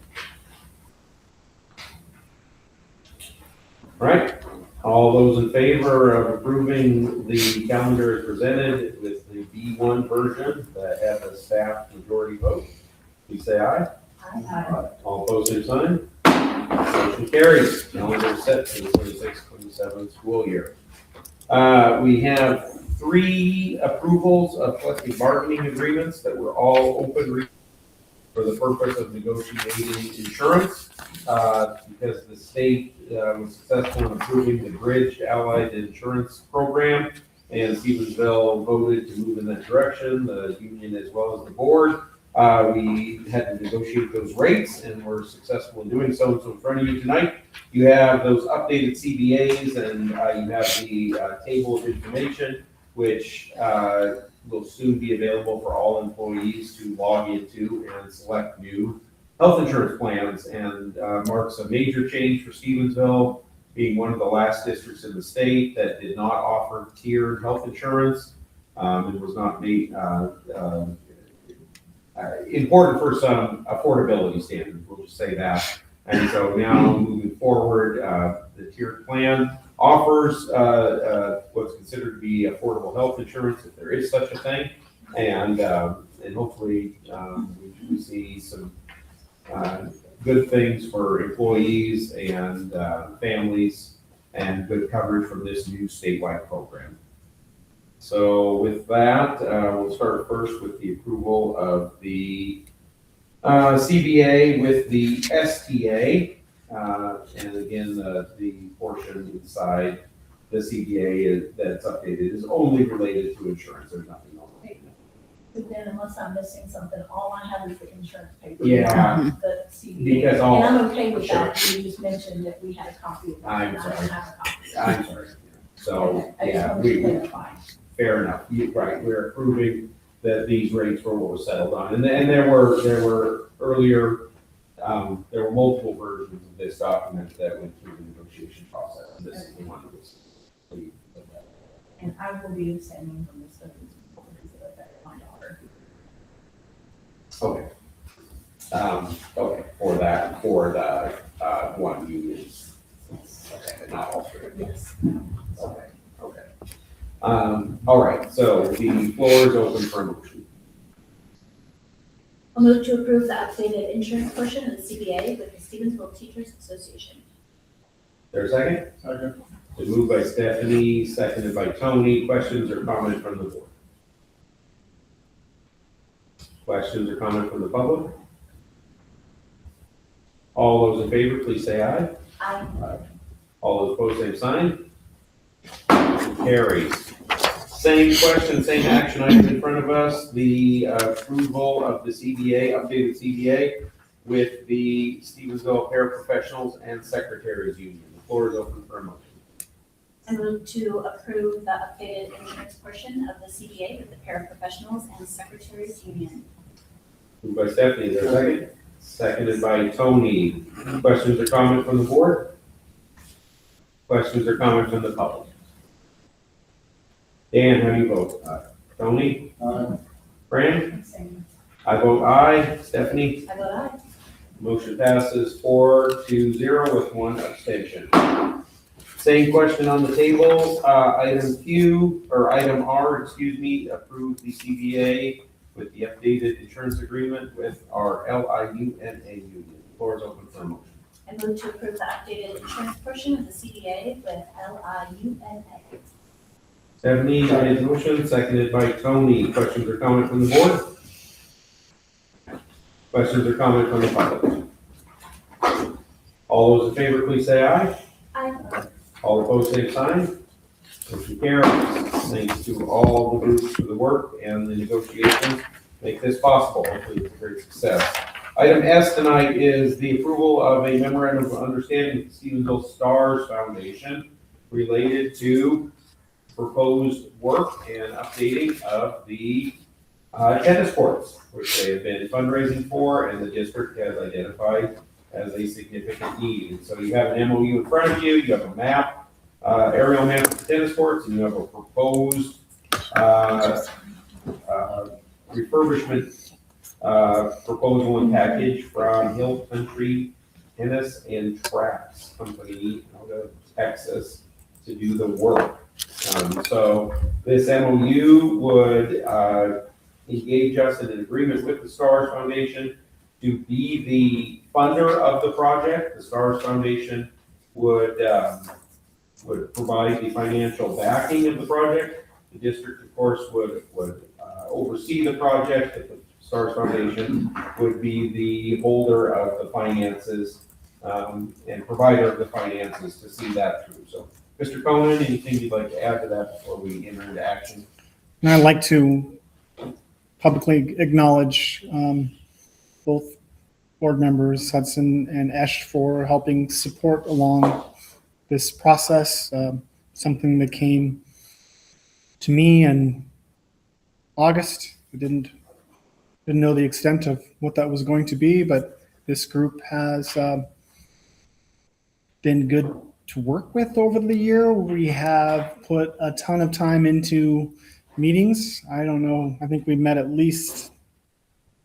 [SPEAKER 1] All right, all those in favor of approving the calendar as presented with the B1 version that had the staff majority vote, please say aye.
[SPEAKER 9] Aye.
[SPEAKER 1] All opposed, same sign. Motion carries. Calendar set for the 26-27 school year. We have 3 approvals of collective bargaining agreements that were all open for the purpose of negotiating insurance, because the state was successful in approving the Bridge Allied Insurance Program, and Stevensville voted to move in that direction, the union as well as the board. We had to negotiate those rates, and were successful in doing so. So in front of you tonight, you have those updated CBAs, and you have the table of information, which will soon be available for all employees to log into and select new health insurance plans, and marks a major change for Stevensville, being one of the last districts in the state that did not offer tiered health insurance. It was not made important for some affordability standards, we'll just say that. And so now moving forward, the tiered plan offers what's considered to be affordable health insurance, if there is such a thing. And hopefully we see some good things for employees and families, and good coverage from this new statewide program. So with that, we'll start first with the approval of the CBA with the STA. And again, the portion inside the CBA that's updated is only related to insurance. There's nothing else.
[SPEAKER 9] But then unless I'm missing something, all I have is the insurance paper.
[SPEAKER 1] Yeah.
[SPEAKER 9] The CBA.
[SPEAKER 1] Because all.
[SPEAKER 9] And I'm okay with that. You just mentioned that we had a copy of that.
[SPEAKER 1] I'm
[SPEAKER 9] and I
[SPEAKER 1] sorry.
[SPEAKER 9] don't have a copy.
[SPEAKER 1] I'm sorry. So,
[SPEAKER 9] I just
[SPEAKER 1] yeah,
[SPEAKER 9] wanted to
[SPEAKER 1] we,
[SPEAKER 9] clarify.
[SPEAKER 1] fair enough. Right, we're approving that these rates were what was settled on. And there were earlier, there were multiple versions of this document that went through the negotiation process. And this is the one that was.
[SPEAKER 9] And I will be abstaining from this vote because it affects my daughter.
[SPEAKER 1] Okay. Okay, for the, one union. Okay, not all three.
[SPEAKER 9] Yes.
[SPEAKER 1] Okay. All right, so the floor is open for a motion.
[SPEAKER 8] I'll move to approve the updated insurance portion of the CBA with the Stevensville Teachers Association.
[SPEAKER 1] There a second?
[SPEAKER 11] Second.
[SPEAKER 1] It's moved by Stephanie, seconded by Tony. Questions or comment from the board? Questions or comment from the public? All those in favor, please say aye.
[SPEAKER 9] I,
[SPEAKER 1] All those opposed, same sign. Carries. Same question, same action item in front of us, the approval of the CBA, updated CBA with the Stevensville Paraprofessionals and Secretaries Union. The floor is open for a motion.
[SPEAKER 8] I move to approve the updated insurance portion of the CBA with the paraprofessionals and secretaries union.
[SPEAKER 1] Moved by Stephanie, is there a second? Seconded by Tony. Questions or comment from the board? Questions or comment from the public? Dan, how do you vote? Tony? Fran?
[SPEAKER 9] I'm saying,
[SPEAKER 1] I vote aye. Stephanie?
[SPEAKER 8] I vote aye.
[SPEAKER 1] Motion passes 4-0 with one abstention. Same question on the table, item R, approve the CBA with the updated insurance agreement with our LIUNA union. Floor is open for a motion.
[SPEAKER 8] I move to approve the updated insurance portion of the CBA with LIUNA.
[SPEAKER 1] Stephanie made the motion, seconded by Tony. Questions or comment from the board? Questions or comment from the public? All those in favor, please say aye.
[SPEAKER 8] Aye.
[SPEAKER 1] All opposed, same sign. Motion carries. Thanks to all the groups for the work and the negotiations make this possible. Hopefully it's a great success. Item S tonight is the approval of a memorandum of understanding with the Stevensville Stars Foundation related to proposed work and updating of the tennis courts, which they have been fundraising for and the district has identified as a significant need. And so you have an MOU in front of you, you have a map, aerial map of the tennis courts, and you have a proposed refurbishment proposal and package from Hill Country Tennis and Tracks Company out of Texas to do the work. So this MOU would engage us in an agreement with the Stars Foundation to be the funder of the project. The Stars Foundation would provide the financial backing of the project. The district, of course, would oversee the project, but the Stars Foundation would be the holder of the finances and provider of the finances to see that through. So, Mr. Cohen, anything you'd like to add to that before we enter into action?
[SPEAKER 3] And I'd like to publicly acknowledge both board members, Hudson and Esh, for helping support along this process. Something that came to me in August. I didn't know the extent of what that was going to be, but this group has been good to work with over the year. We have put a ton of time into meetings. I don't know, I think we met at least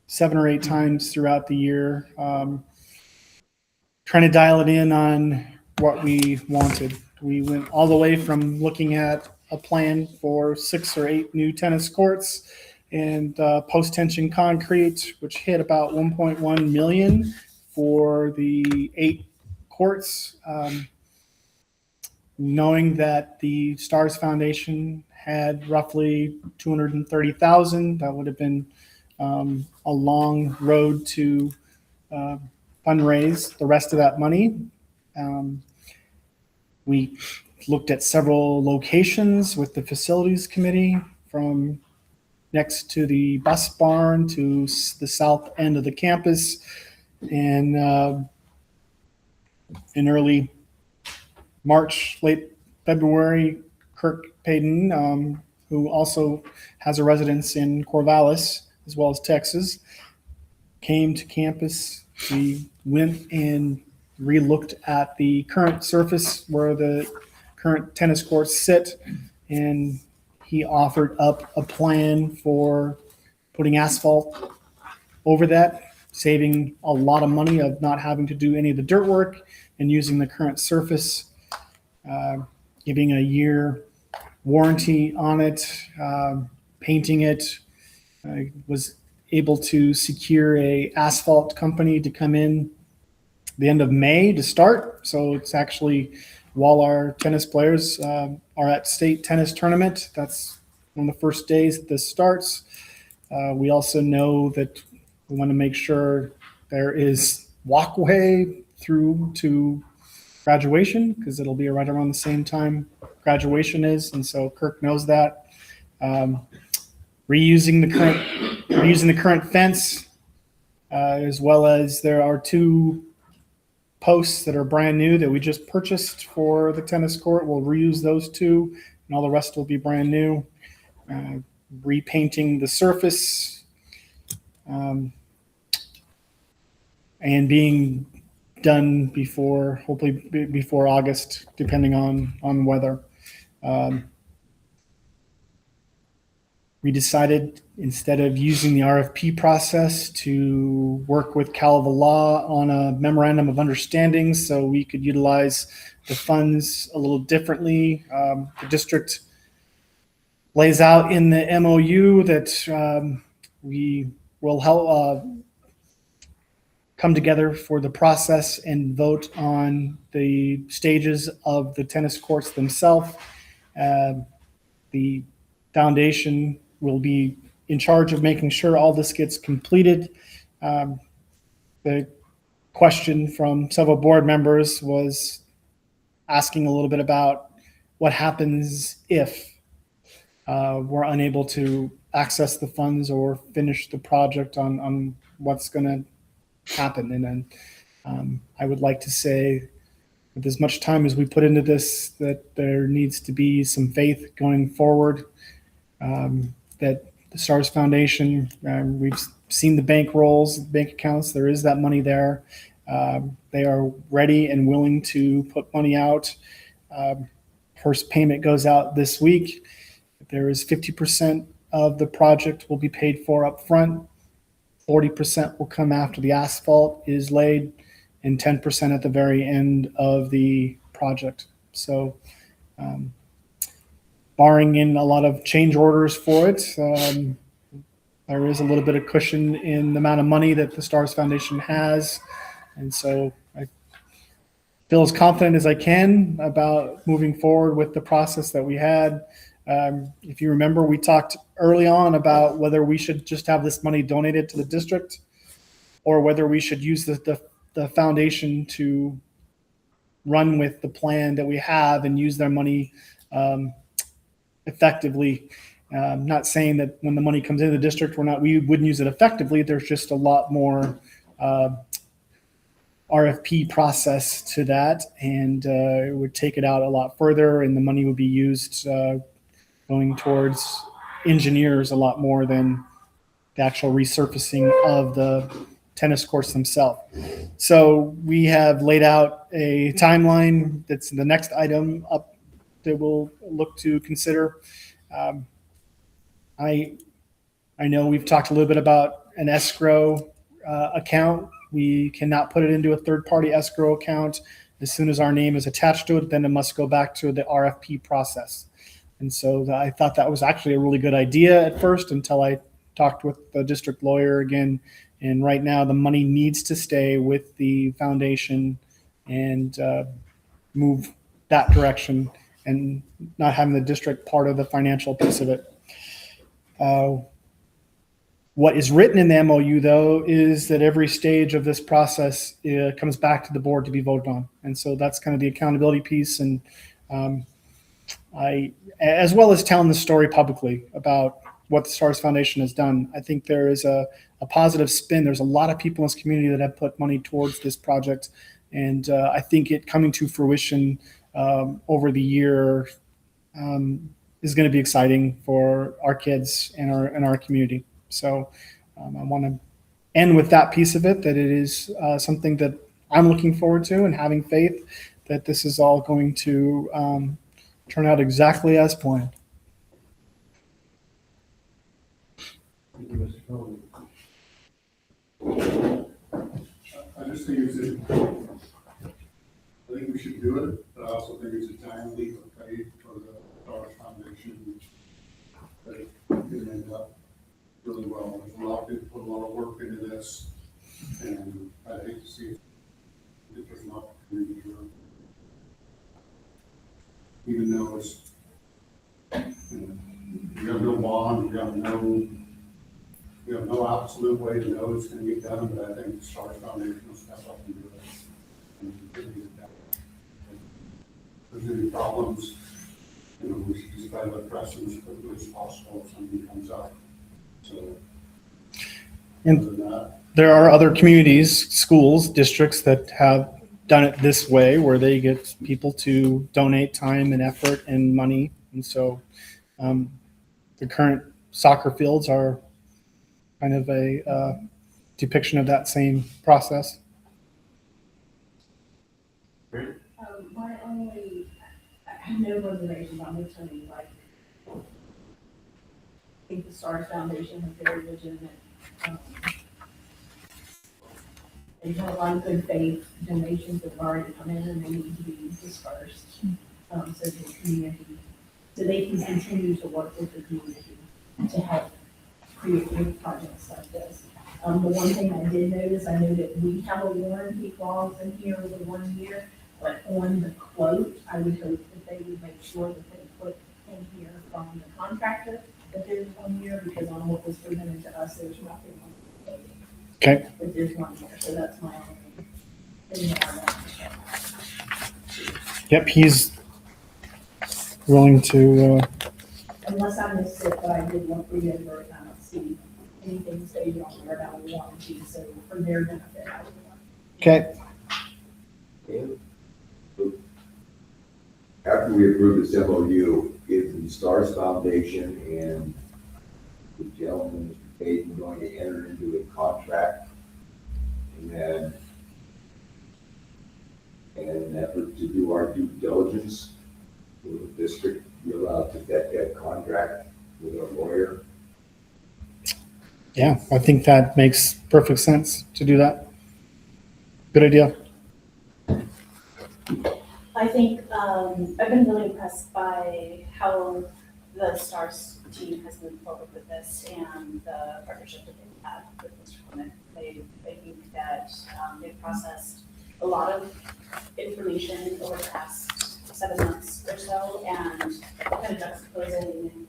[SPEAKER 3] 7 or 8 times throughout the year, trying to dial it in on what we wanted. We went all the way from looking at a plan for 6 or 8 new tennis courts and post-tension concrete, which hit about 1.1 million for the 8 courts. Knowing that the Stars Foundation had roughly 230,000, that would have been a long road to fundraise the rest of that money. We looked at several locations with the facilities committee, from next to the bus barn to the south end of the campus. And in early March, late February, Kirk Payton, who also has a residence in Corvallis as well as Texas, came to campus. We went and re-looked at the current surface where the current tennis courts sit, and he offered up a plan for putting asphalt over that, saving a lot of money of not having to do any of the dirt work and using the current surface, giving a year warranty on it, painting it. I was able to secure a asphalt company to come in the end of May to start. So it's actually while our tennis players are at state tennis tournament. That's one of the first days that this starts. We also know that we want to make sure there is walkway through to graduation, because it'll be right around the same time graduation is, and so Kirk knows that. Reusing the current fence, as well as there are 2 posts that are brand new that we just purchased for the tennis court. We'll reuse those 2, and all the rest will be brand new. Repainting the surface, and being done before, hopefully before August, depending on weather. We decided, instead of using the RFP process, to work with Calva Law on a memorandum of understanding so we could utilize the funds a little differently. The district lays out in the MOU that we will help come together for the process and vote on the stages of the tennis courts themselves. The foundation will be in charge of making sure all this gets completed. The question from several board members was asking a little bit about what happens if we're unable to access the funds or finish the project on what's going to happen. And then I would like to say, with as much time as we put into this, that there needs to be some faith going forward, that the STARS Foundation, we've seen the bank rolls, bank accounts, there is that money there. They are ready and willing to put money out. First payment goes out this week. There is 50% of the project will be paid for up front. 40% will come after the asphalt is laid, and 10% at the very end of the project. So, barring in a lot of change orders for it, there is a little bit of cushion in the amount of money that the STARS Foundation has. And so I feel as confident as I can about moving forward with the process that we had. If you remember, we talked early on about whether we should just have this money donated to the district or whether we should use the foundation to run with the plan that we have and use their money effectively. Not saying that when the money comes into the district, we wouldn't use it effectively. There's just a lot more RFP process to that, and it would take it out a lot further, and the money would be used going towards engineers a lot more than the actual resurfacing of the tennis courts themselves. So we have laid out a timeline. That's the next item up that we'll look to consider. I know we've talked a little bit about an escrow account. We cannot put it into a third-party escrow account. As soon as our name is attached to it, then it must go back to the RFP process. And so I thought that was actually a really good idea at first until I talked with the district lawyer again. And right now the money needs to stay with the foundation and move that direction and not having the district part of the financial piece of it. What is written in the MOU, though, is that every stage of this process comes back to the board to be voted on. And so that's kind of the accountability piece. And I, as well as telling the story publicly about what the Stars Foundation has done. I think there is a positive spin. There's a lot of people in this community that have put money towards this project. And I think it coming to fruition over the year is going to be exciting for our kids and our community. So I want to end with that piece of it, that it is something that I'm looking forward to, and having faith that this is all going to turn out exactly as planned.
[SPEAKER 1] Thank you, Mr. Cohen.
[SPEAKER 11] I just think I think we should do it, but I also think it's a timely leap of faith for the Stars Foundation that it can end up really well. There's a lot of people put a lot of work into this, and I hate to see it if there's an opportunity here. Even though it's, we have no bond, we have no absolute way to know it's gonna get done, but I think the Stars Foundation will step up and do it. And get it done. If there's any problems, we should just try to address them as quickly as possible if something comes up. So,
[SPEAKER 3] And
[SPEAKER 11] other than that,
[SPEAKER 3] there are other communities, schools, districts that have done it this way, where they get people to donate time and effort and money. And so the current soccer fields are kind of a depiction of that same process.
[SPEAKER 9] My only, I have no reservations on this, I mean, like, I think the Stars Foundation has very legitimate, they've had a lot of good faith donations that have already come in and they need to be dispersed. So the community, so they can continue to work with the community to help create great projects like this. The one thing I did notice, I know that we have a warranty clause in here over 1 year, but on the quote, I would hope that they would make sure that they put in here from the contractor that there's 1 year, because on what was presented to us, there's nothing on the quote.
[SPEAKER 3] Okay.
[SPEAKER 9] But there's 1 year, so that's my only thing that I want to share.
[SPEAKER 3] Yep, he's willing to.
[SPEAKER 9] Unless I missed it, but I did want to read over it, and I don't see anything stated on there about warranty, so for their benefit, I would want.
[SPEAKER 3] Okay.
[SPEAKER 13] After we approve this MOU, is the Stars Foundation and the gentleman, Mr. Payton, going to enter into a contract? And then, in an effort to do our due diligence, will the district be allowed to vet that contract with a lawyer?
[SPEAKER 3] Yeah, I think that makes perfect sense to do that. Good idea.
[SPEAKER 8] I think I've been really impressed by how the Stars team has moved forward with this and the partnership that they've had with Mr. Clement. I think that they've processed a lot of information over the past 7 months or so, and kind of juxtaposing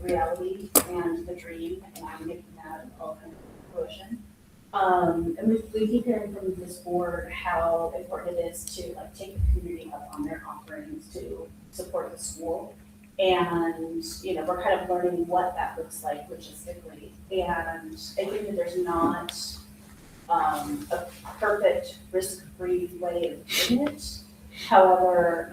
[SPEAKER 8] reality and the dream, and I'm making that all kind of fruition. And we keep hearing from this board how important it is to take the community up on their offerings to support the school. And, we're kind of learning what that looks like logistically. And I think that there's not a perfect risk-free way of doing it. However,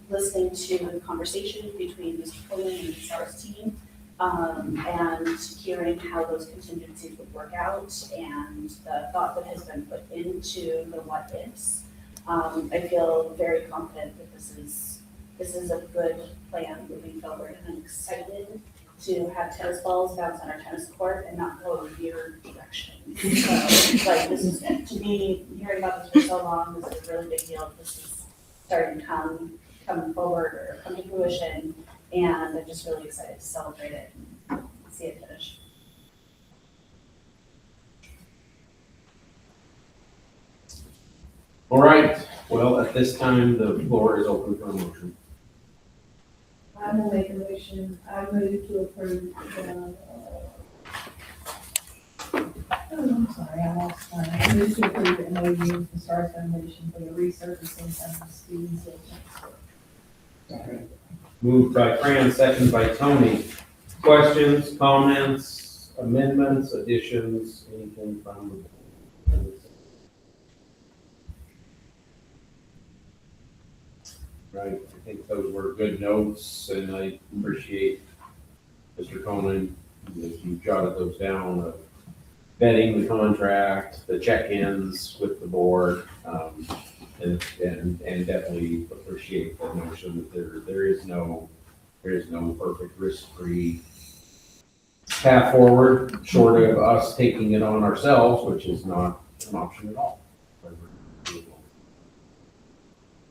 [SPEAKER 8] listening to the conversation between Mr. Coleman and the Stars team, and hearing how those contingencies would work out and the thought that has been put into the what ifs, I feel very confident that this is a good plan moving forward, and I'm excited to have tennis balls bounce on our tennis court and not go a weird direction. So, this is, to me, hearing about this for so long, this is a really big deal. This is starting to come forward or come to fruition, and I'm just really excited to celebrate it and see it finish.
[SPEAKER 1] All right, well, at this time, the floor is open for a motion.
[SPEAKER 9] I will make a motion, I move to approve the, I'm sorry, I lost my, I move to approve the MOU with the Stars Foundation for the resurfacing of the students.
[SPEAKER 1] Moved by Fran, seconded by Tony. Questions, comments, amendments, additions, anything from the board? Right, I think those were good notes, and I appreciate Mr. Conan, that you jotted those down, of vetting the contract, the check-ins with the board, and definitely appreciate the notion that there is no perfect risk-free path forward, short of us taking it on ourselves, which is not an option at all.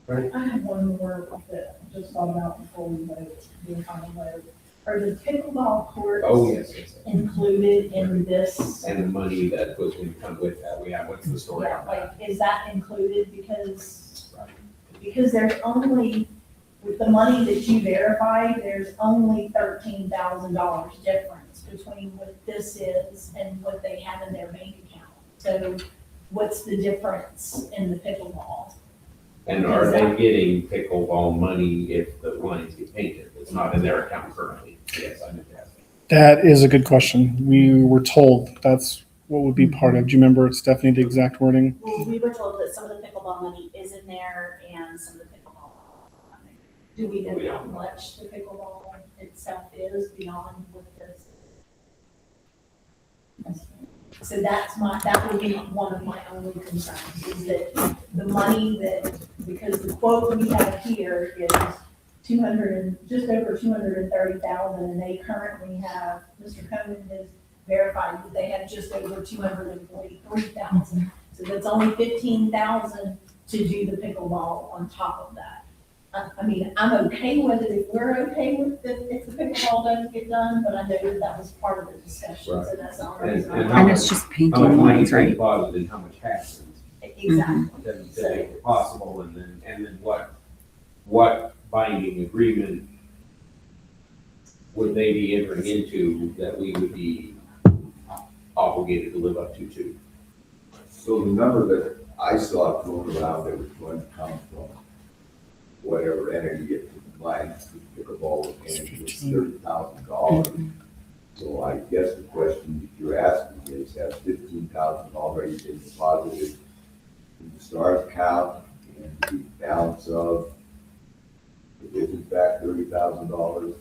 [SPEAKER 1] Right?
[SPEAKER 9] I have one more that I just thought about before we vote, the final vote. Are the pickleball courts
[SPEAKER 1] Oh, yes, yes, yes.
[SPEAKER 9] included in this?
[SPEAKER 1] And the money that was going to come with that, what's the story
[SPEAKER 9] Yeah,
[SPEAKER 1] on that?
[SPEAKER 9] like, is that included? Because there's only, with the money that you verified, there's only $13,000 difference between what this is and what they have in their bank account. So what's the difference in the pickleball?
[SPEAKER 1] And are they getting pickleball money if the lines get painted? It's not in their account currently. Yes, I meant to ask.
[SPEAKER 3] That is a good question. We were told that's what would be part of. Do you remember, Stephanie, the exact wording?
[SPEAKER 8] Well, we were told that some of the pickleball money is in there and some of the pickleball.
[SPEAKER 9] Do we know how much the pickleball itself is beyond what this? So that would be one of my only concerns, is that the money that, because the quote we have here is just over 230,000, and they currently have, Mr. Cohen has verified that they have just over 243,000. So that's only 15,000 to do the pickleball on top of that. I mean, I'm okay with it if we're okay with it, if the pickleball doesn't get done, but I know that was part of the discussion, so that's the only reason.
[SPEAKER 2] And it's just painting
[SPEAKER 1] How much money
[SPEAKER 2] lines,
[SPEAKER 1] is
[SPEAKER 2] right?
[SPEAKER 1] deposited and how much happens?
[SPEAKER 9] Exactly.
[SPEAKER 1] To make it possible, and then what binding agreement would they be entering into that we would be obligated to live up to?
[SPEAKER 13] So the number that I saw thrown around that was going to come from whatever entity gets combined with pickleball and was $30,000. So I guess the question that you're asking is, has 15,000 already been deposited in the STARS account, and the balance of, if it is in fact $30,000, is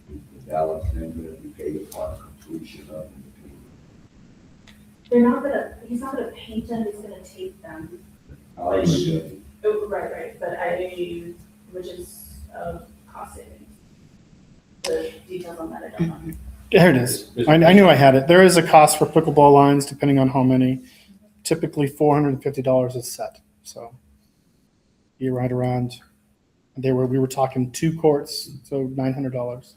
[SPEAKER 13] the balance then going to be paid upon completion of the
[SPEAKER 8] He's not gonna paint them, he's gonna tape them.
[SPEAKER 13] payment?
[SPEAKER 8] Oh, right, but which is, cost savings. The details on that, I don't know.
[SPEAKER 3] Here it is. I knew I had it. There is a cost for pickleball lines depending on how many. Typically $450 is set. So you're right around. We were talking 2 courts, so $900.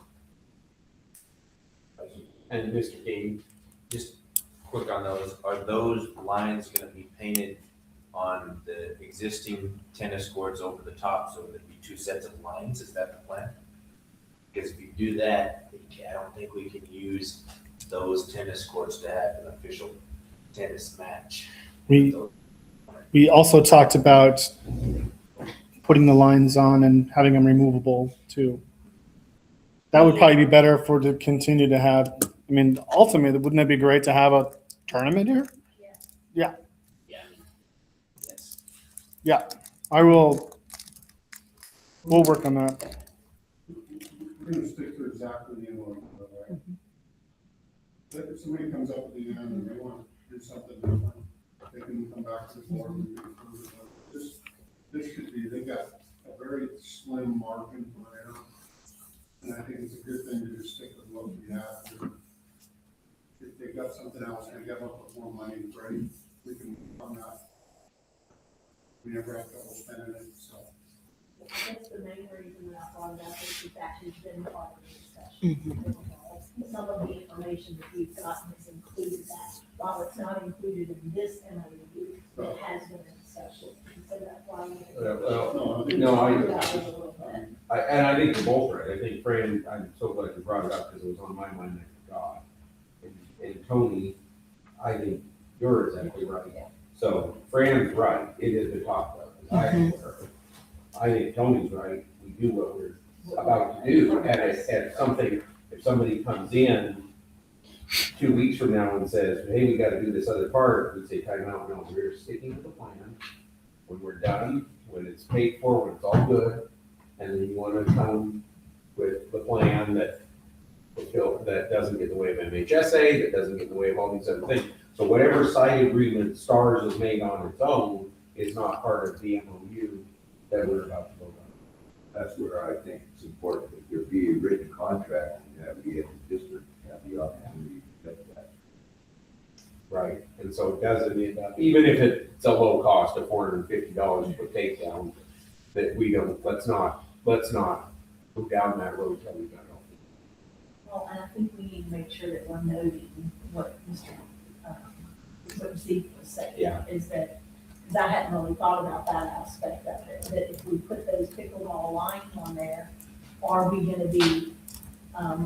[SPEAKER 1] And Mr. King,
[SPEAKER 14] Just quick on those, are those lines gonna be painted on the existing tennis courts over the top, so there'd be 2 sets of lines, is that the plan? Because if you do that, I don't think we can use those tennis courts to have an official tennis match.
[SPEAKER 3] We also talked about putting the lines on and having them removable too. That would probably be better to continue to have. I mean, ultimately, wouldn't it be great to have a tournament here?
[SPEAKER 6] Yeah. Yes.
[SPEAKER 3] Yeah, we'll work on that.
[SPEAKER 11] We're gonna stick to exactly the invoice, right? If somebody comes up at the end and they want to do something different, they can come back to the board and we approve it. This should be, they've got a very slim margin for error. And I think it's a good thing to just stick with what we have. If they've got something else, they got up with more money, great, we can come out. We never have trouble spending it, so.
[SPEAKER 9] That's the main reason that I thought about this, is that has been part of the discussion. Some of the information that we've gotten has included that, while it's not included in this MOU, it has been a discussion. So that's why.
[SPEAKER 1] And I think you're both right. I think Fran, I'm so glad you brought it up because it was on my mind, I forgot. And Tony, I think you're exactly right. So Fran's right, it is the top level. I think Tony's right, we do what we're about to do, and it's something if somebody comes in 2 weeks from now and says, hey, we gotta do this other part, we say, time out, no, we're sticking to the plan. When we're done, when it's paid for, when it's all good, and then you wanna come with the plan that that doesn't get in the way of MHSA, that doesn't get in the way of all these other things. So whatever side agreement STARS has made on its own is not part of the MOU that we're about to vote on.
[SPEAKER 13] That's where I think it's important that there be a written contract and that we as a district have the opportunity to get that.
[SPEAKER 1] Right, and so it doesn't end up, even if it's a low cost of $450 per takedown, that we don't, let's not go down that road till we got it all.
[SPEAKER 9] Well, and I think we need to make sure that we're noting what Zeke was saying.
[SPEAKER 1] Yeah.
[SPEAKER 9] Is that, because I hadn't really thought about that aspect of it, that if we put those pickleball lines on there, are we gonna be,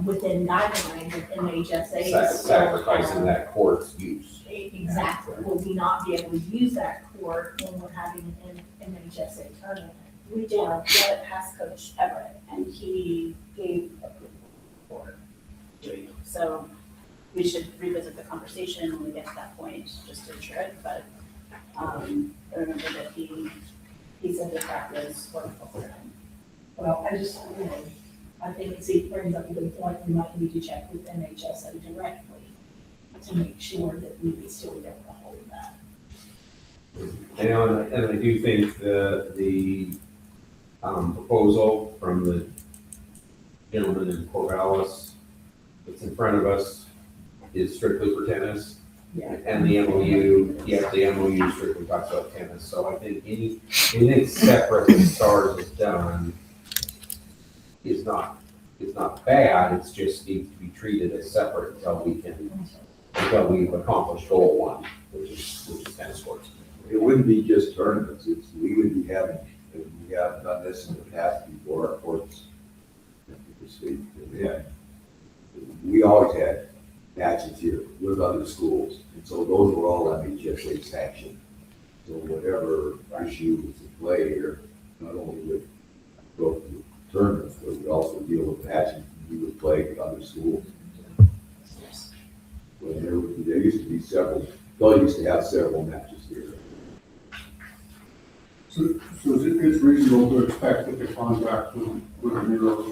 [SPEAKER 9] within guidelines of MHSA?
[SPEAKER 1] Sacrificing that court's use.
[SPEAKER 9] Exactly, will we not be able to use that court when we're having an MHSA tournament?
[SPEAKER 8] We did let past Coach Everett, and he gave approval for doing it. So we should revisit the conversation when we get to that point, just to ensure it, but, I remember that he said that was wonderful for him.
[SPEAKER 9] Well, I think Zeke brings up a good point, we might need to check with MHSA directly to make sure that we would still be able to hold that.
[SPEAKER 1] And I do think the proposal from the gentleman in Corvallis that's in front of us is strictly for tennis.
[SPEAKER 9] Yeah.
[SPEAKER 1] And the MOU, the MOU strictly talks about tennis, so I think anything separate that STARS has done is not bad, it's just needs to be treated as separate until we've accomplished goal one, which is tennis courts.
[SPEAKER 13] It wouldn't be just tournaments, we would be having, we have done this in the past before our courts. Yeah. We always had matches here with other schools, and so those were all MHSA sanctioned. So whatever issue was in play here, not only would go to tournaments, but we also deal with matches we would play with other schools. When there used to be Bill used to have several matches here.
[SPEAKER 15] So it's reasonable to expect that the contract would mirror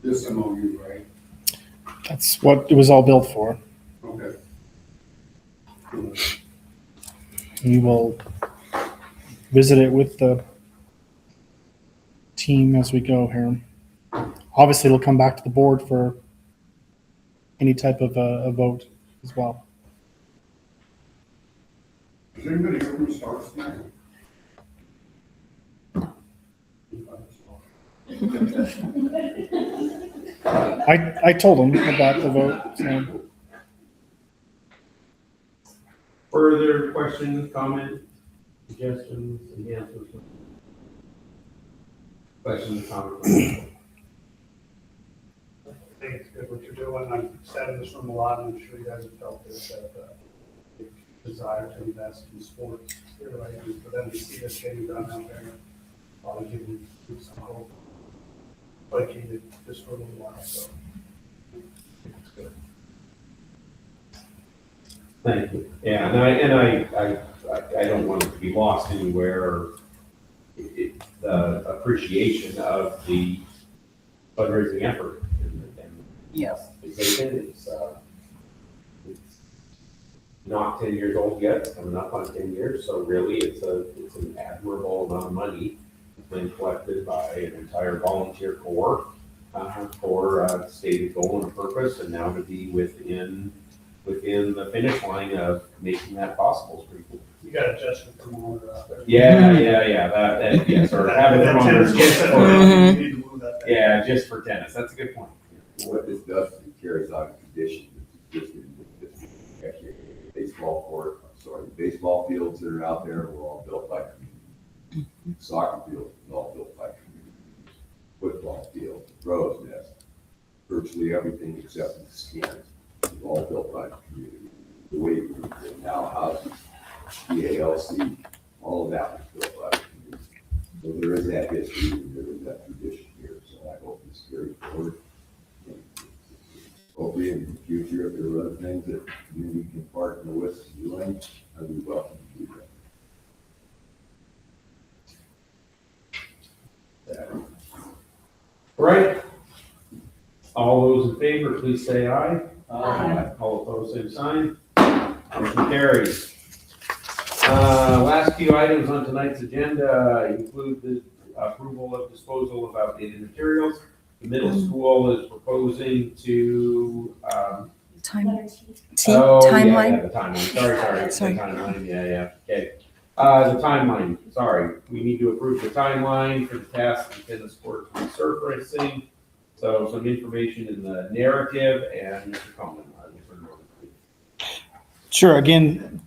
[SPEAKER 15] this MOU, right?
[SPEAKER 3] That's what it was all built for.
[SPEAKER 15] Okay.
[SPEAKER 3] We will visit it with the team as we go here. Obviously, it'll come back to the board for any type of a vote as well.
[SPEAKER 15] Is anybody here from STARS tonight?
[SPEAKER 3] I told him about the vote, so.
[SPEAKER 1] Further questions, comments, suggestions, enhancements? Questions, comments?
[SPEAKER 11] I think it's good what you're doing. I've said in this room a lot, and I'm sure you guys have felt this, that desire to invest in sports here, right? And for them to see this getting done out there, probably give them some hope. Dedicated just for a little while, so I think it's good.
[SPEAKER 1] Thank you. Yeah, and I don't want it to be lost anywhere. The appreciation of the fundraising effort.
[SPEAKER 2] Yes.
[SPEAKER 1] It's not 10 years old yet, it's coming up on 10 years, so really it's an admirable amount of money been collected by an entire volunteer corps for a stated goal and a purpose, and now to be within the finish line of making that possible is pretty cool.
[SPEAKER 11] You got a Justin thermometer out there.
[SPEAKER 1] Yeah, that yes, or have a thermometer just for,
[SPEAKER 11] You need to move that thing.
[SPEAKER 1] yeah, just for tennis. That's a good point.
[SPEAKER 13] What this does is it carries out a condition that's existed in this actually baseball fields that are out there were all built by community. Soccer fields were all built by community. Football field, crow's nest, virtually everything except the stands was all built by the community. The weight room, the now houses, EALC, all of that was built by the community. So there is that history, and there is that tradition here, so I hope this carries forward. And appropriate in the future, if there are other things that the community can partner with doing, I'd be welcome to do that.
[SPEAKER 1] All right. All those in favor, please say aye.
[SPEAKER 9] Aye.
[SPEAKER 1] All opposed, same sign. Motion carries. Last few items on tonight's agenda include the approval of disposal of outdated materials. The middle school is proposing to,
[SPEAKER 2] Time,
[SPEAKER 1] oh, yeah,
[SPEAKER 2] timeline?
[SPEAKER 1] the timeline, sorry,
[SPEAKER 2] Sorry.
[SPEAKER 1] the timeline, yeah, okay. The timeline, sorry, we need to approve the timeline for the task and tennis court resurfacing. So some information in the narrative and Mr. Coleman. I will turn it over to you.
[SPEAKER 3] Sure. Again,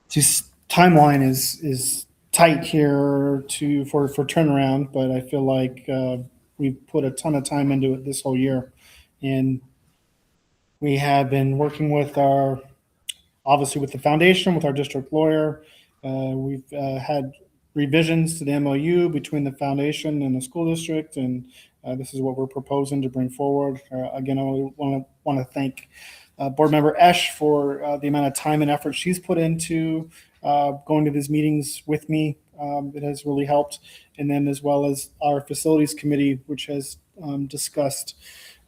[SPEAKER 3] just timeline is tight here for turnaround, but I feel like we've put a ton of time into it this whole year, and we have been working with obviously with the foundation, with our district lawyer. We've had revisions to the MOU between the foundation and the school district, and this is what we're proposing to bring forward. Again, I want to thank Board Member Esch for the amount of time and effort she's put into going to these meetings with me. It has really helped. And then as well as our facilities committee, which has discussed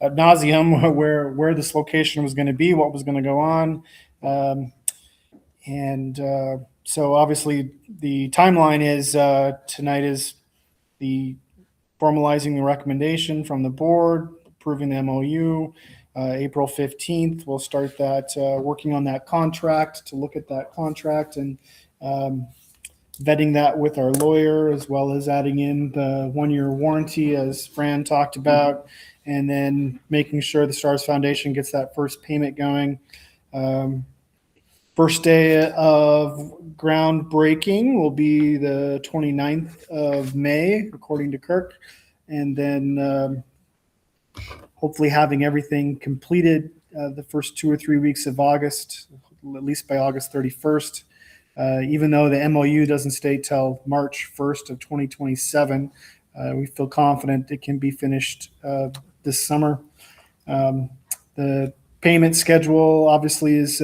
[SPEAKER 3] ad nauseum where this location was going to be, what was going to go on. So obviously the timeline is tonight is the formalizing the recommendation from the board, approving the MOU. April 15th, we'll start that, working on that contract, to look at that contract and vetting that with our lawyer, as well as adding in the 1-year warranty, as Fran talked about, and then making sure the Stars Foundation gets that first payment going. First day of groundbreaking will be the 29th of May, according to Kirk. And then hopefully having everything completed the first 2 or 3 weeks of August, at least by August 31st. Even though the MOU doesn't state till March 1st of 2027, we feel confident it can be finished this summer. The payment schedule obviously is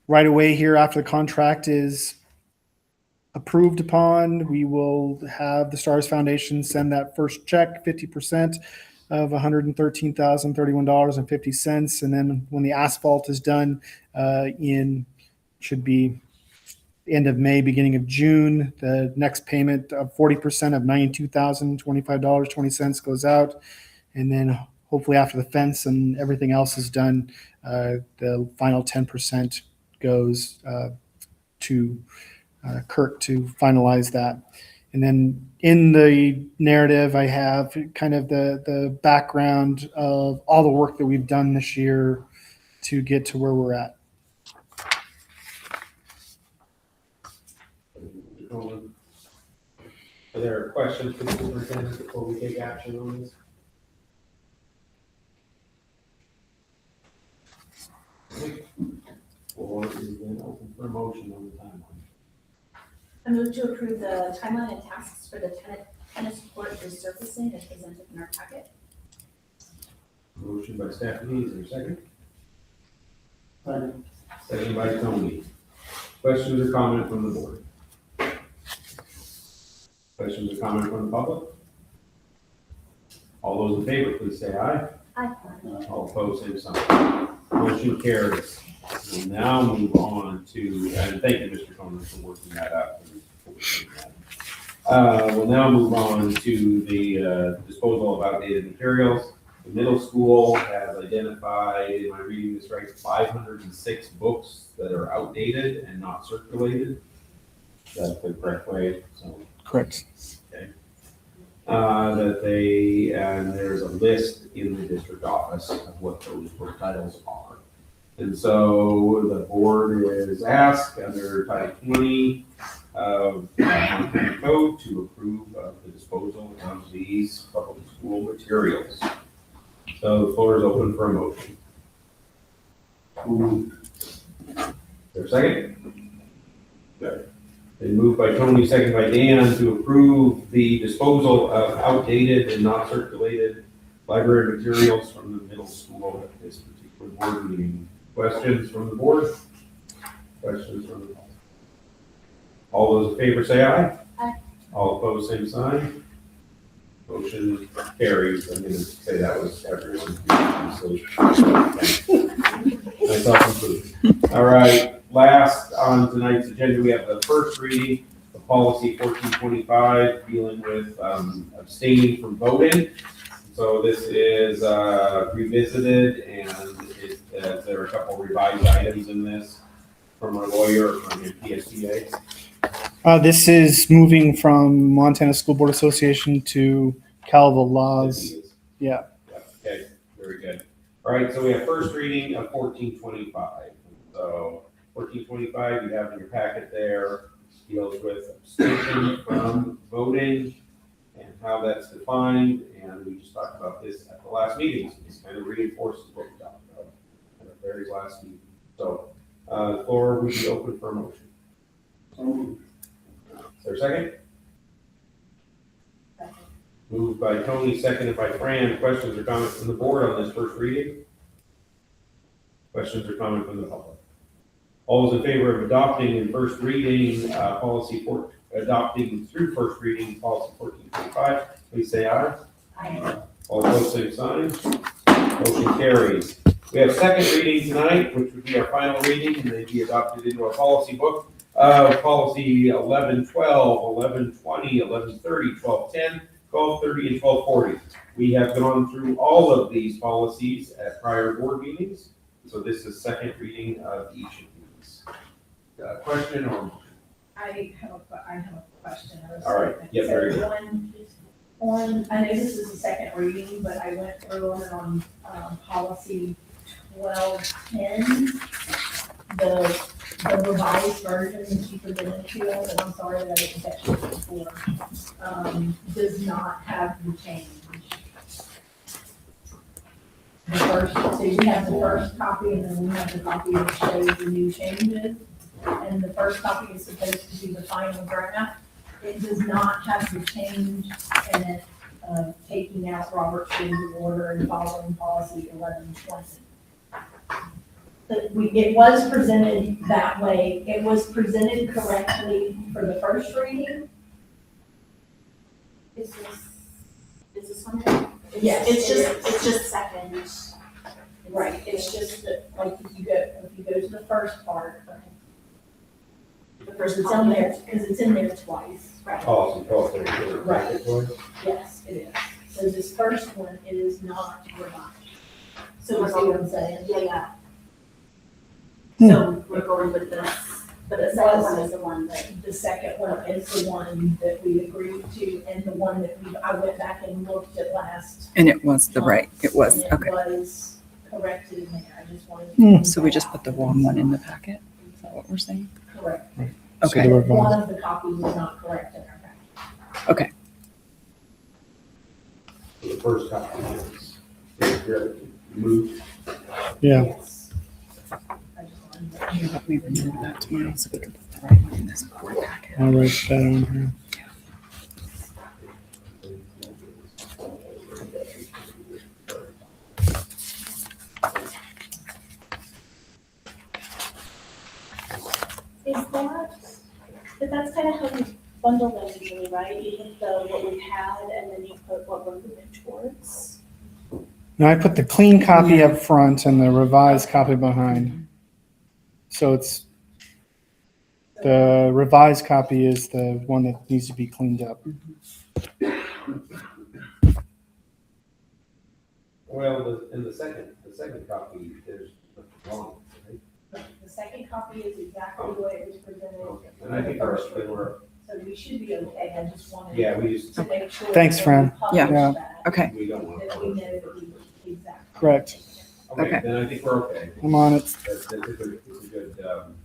[SPEAKER 3] right away here after the contract is approved upon. We will have the Stars Foundation send that first check, 50% of $113,031.50. And then when the asphalt is done should be end of May, beginning of June, the next payment of 40% of $92,025.20 goes out. And then hopefully after the fence and everything else is done, the final 10% goes to Kirk to finalize that. And then in the narrative, I have kind of the background of all the work that we've done this year to get to where we're at.
[SPEAKER 1] Are there questions for the superintendent before we take action on this? Or is then open for a motion on the timeline?
[SPEAKER 8] I move to approve the timeline and tasks for the tennis court resurfacing as presented in our packet.
[SPEAKER 1] Motion by Stephanie, is there a second?
[SPEAKER 15] Second.
[SPEAKER 1] Second by Tony. Questions or comment from the board? Questions or comment from the public? All those in favor, please say aye.
[SPEAKER 8] Aye.
[SPEAKER 1] All opposed, same sign. Motion carries. We'll now move on to, and thank you, Mr. Coleman, for working that out. We'll now move on to the disposal of outdated materials. The middle school has identified, am I reading this right, 506 books that are outdated and not circulated. That's the correct way, so.
[SPEAKER 3] Correct.
[SPEAKER 1] Okay. And there's a list in the district office of what those book titles are. And so the board is asked under Title 20 of the Montana Code to approve of the disposal of these public school materials. So the floor is open for a motion. Is there a second? Good. Been moved by Tony, second by Dan, to approve the disposal of outdated and not circulated library materials from the middle school at this particular board meeting. Questions from the board? Questions from the board? All those in favor say aye.
[SPEAKER 4] Aye. All
[SPEAKER 1] opposed, same sign. Motion carries. I'm gonna say that was everyone. So, myself included. All right, last on tonight's agenda, we have the first reading of policy 1425, dealing with abstaining from voting. So this is revisited, and there are a couple revised items in this from our lawyer from the PSTA.
[SPEAKER 3] This is moving from Montana School Board Association to Calvo Laws. Yeah.
[SPEAKER 1] Okay, very good. All right, so we have first reading of 1425. So 1425, you have in your packet there, deals with abstention from voting and how that's defined. And we just talked about this at the last meeting. So this kind of reinforces what we talked about at the very last meeting. So the floor would be open for a motion. Is there a second? Moved by Tony, seconded by Fran. Questions or comments from the board on this first reading? Questions or comments from the public? All those in favor of adopting in first reading, adopting through first reading, policy 1425, please say aye.
[SPEAKER 9] Aye.
[SPEAKER 1] All opposed, same sign. Motion carries. We have second reading tonight, which would be our final reading, and they'd be adopted into our policy book. Policy 1112, 1120, 1130, 1210, 1230, and 1240. We have gone through all of these policies at prior board meetings, so this is second reading of each of these. Question or?
[SPEAKER 9] I have a question.
[SPEAKER 1] All right, yeah, very good.
[SPEAKER 9] I know this is the second reading, but I went through it on policy 1210, the revised version that you presented to us, and I'm sorry that I didn't catch it before, does not have the change. The first, so you have the first copy, and then we have the copy that shows the new changes. And the first copy is supposed to be the final draft. It does not have the change in it, taking out Robert's Rules of Order and following policy 1120. It was presented that way. It was presented correctly for the first reading.
[SPEAKER 8] Is this one?
[SPEAKER 9] Yes,
[SPEAKER 8] It's just second.
[SPEAKER 9] Right, it's just that, like, if you go to the first part,
[SPEAKER 8] The first
[SPEAKER 9] it's on there, because it's in there twice.
[SPEAKER 8] Right.
[SPEAKER 1] Policy 1230.
[SPEAKER 9] Right. Yes, it is. So this first one, it is not revised. So you see what I'm saying?
[SPEAKER 8] Yeah.
[SPEAKER 3] Hmm.
[SPEAKER 8] So we're going with this, but the second one is the one that.
[SPEAKER 9] The second one is the one that we agreed to, and the one that I went back and looked at last.
[SPEAKER 2] And it was the right, it was,
[SPEAKER 9] and
[SPEAKER 2] okay.
[SPEAKER 9] It was corrected in there. I just wanted to.
[SPEAKER 2] So we just put the wrong one in the packet? Is that what we're saying?
[SPEAKER 9] Correct.
[SPEAKER 3] So
[SPEAKER 2] Okay.
[SPEAKER 3] the
[SPEAKER 9] One
[SPEAKER 3] revised.
[SPEAKER 9] of the copies is not correct in our packet.
[SPEAKER 2] Okay.
[SPEAKER 1] The first copy is moved.
[SPEAKER 3] Yeah.
[SPEAKER 9] Yes. I just wanted to-
[SPEAKER 2] Here, let me remove that tomorrow so we can put the right one in this board packet.
[SPEAKER 3] I'll write that on here.
[SPEAKER 8] But that's kind of how we bundle them usually, right? You hit what we've had and then you put what we're moving towards.
[SPEAKER 3] Now I put the clean copy up front and the revised copy behind. So it's, the revised copy is the one that needs to be cleaned up.
[SPEAKER 1] Well, in the second copy, there's nothing wrong, right?
[SPEAKER 9] The second copy is exactly the way it was presented.
[SPEAKER 1] Okay. And I think we're,
[SPEAKER 9] So we should be okay. I just wanted
[SPEAKER 1] yeah, we just,
[SPEAKER 9] to make sure.
[SPEAKER 3] Thanks,
[SPEAKER 9] that
[SPEAKER 3] Fran.
[SPEAKER 9] we publish
[SPEAKER 2] Yeah.
[SPEAKER 9] that,
[SPEAKER 2] Okay.
[SPEAKER 1] we don't want
[SPEAKER 9] That we know
[SPEAKER 1] to.
[SPEAKER 9] that we exactly.
[SPEAKER 3] Correct.
[SPEAKER 1] Okay,
[SPEAKER 2] Okay.
[SPEAKER 1] then I think we're okay.
[SPEAKER 3] I'm on it.
[SPEAKER 1] That's a good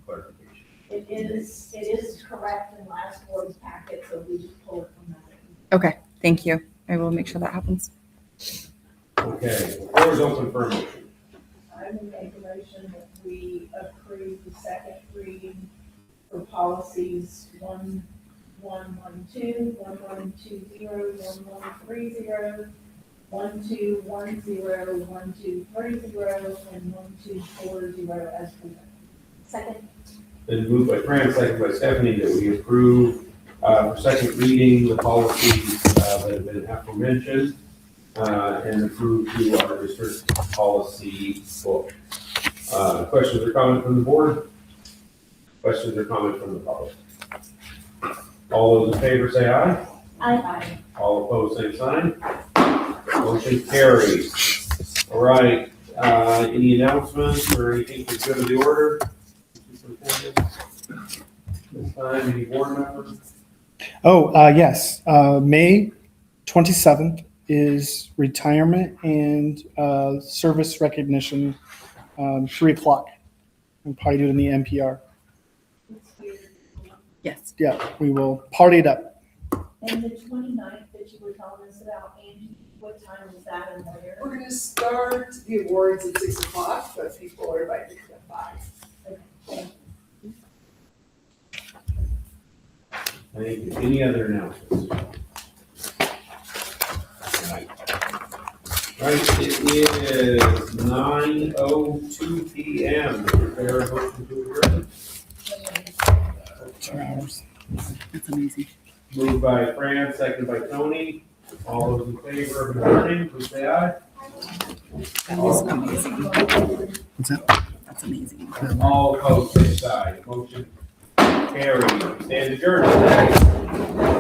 [SPEAKER 1] clarification.
[SPEAKER 9] It is correct in last board's packet, so we just pull it from that.
[SPEAKER 2] Okay, thank you. I will make sure that happens.
[SPEAKER 1] Okay, the floor is open for a motion.
[SPEAKER 9] I will make a motion that we approve the second reading for policies 1112, 1120, 1130, 1210, 1230, and 1240 as presented.
[SPEAKER 4] Second.
[SPEAKER 1] Been moved by Fran, second by Stephanie, that we approve for second reading the policies that have been aforementioned and approve to our district policy book. Questions or comments from the board? Questions or comments from the public? All those in favor say aye.
[SPEAKER 9] Aye.
[SPEAKER 1] All opposed, same sign. Motion carries. All right, any announcements or anything to go to the order? This time, any board members?
[SPEAKER 3] Oh, yes. May 27th is retirement and service recognition, 3 o'clock. We'll probably do it in the NPR.
[SPEAKER 2] Yes.
[SPEAKER 3] Yeah, we will party it up.
[SPEAKER 9] And the 29th that you were telling us about, Angie, what time is that and where?
[SPEAKER 7] We're gonna start the awards at 6 o'clock, but people are invited to come at 5.
[SPEAKER 9] Thank you.
[SPEAKER 1] Thank you. Any other announcements? Right, it is 9:02 PM. Is there a motion to adjourn?
[SPEAKER 2] 2 hours. That's amazing.
[SPEAKER 1] Moved by Fran, seconded by Tony. All those in favor of adjourning, please say aye.
[SPEAKER 2] That is amazing. What's that? That's amazing.
[SPEAKER 1] All opposed, same side. Motion carried. Stand adjourned.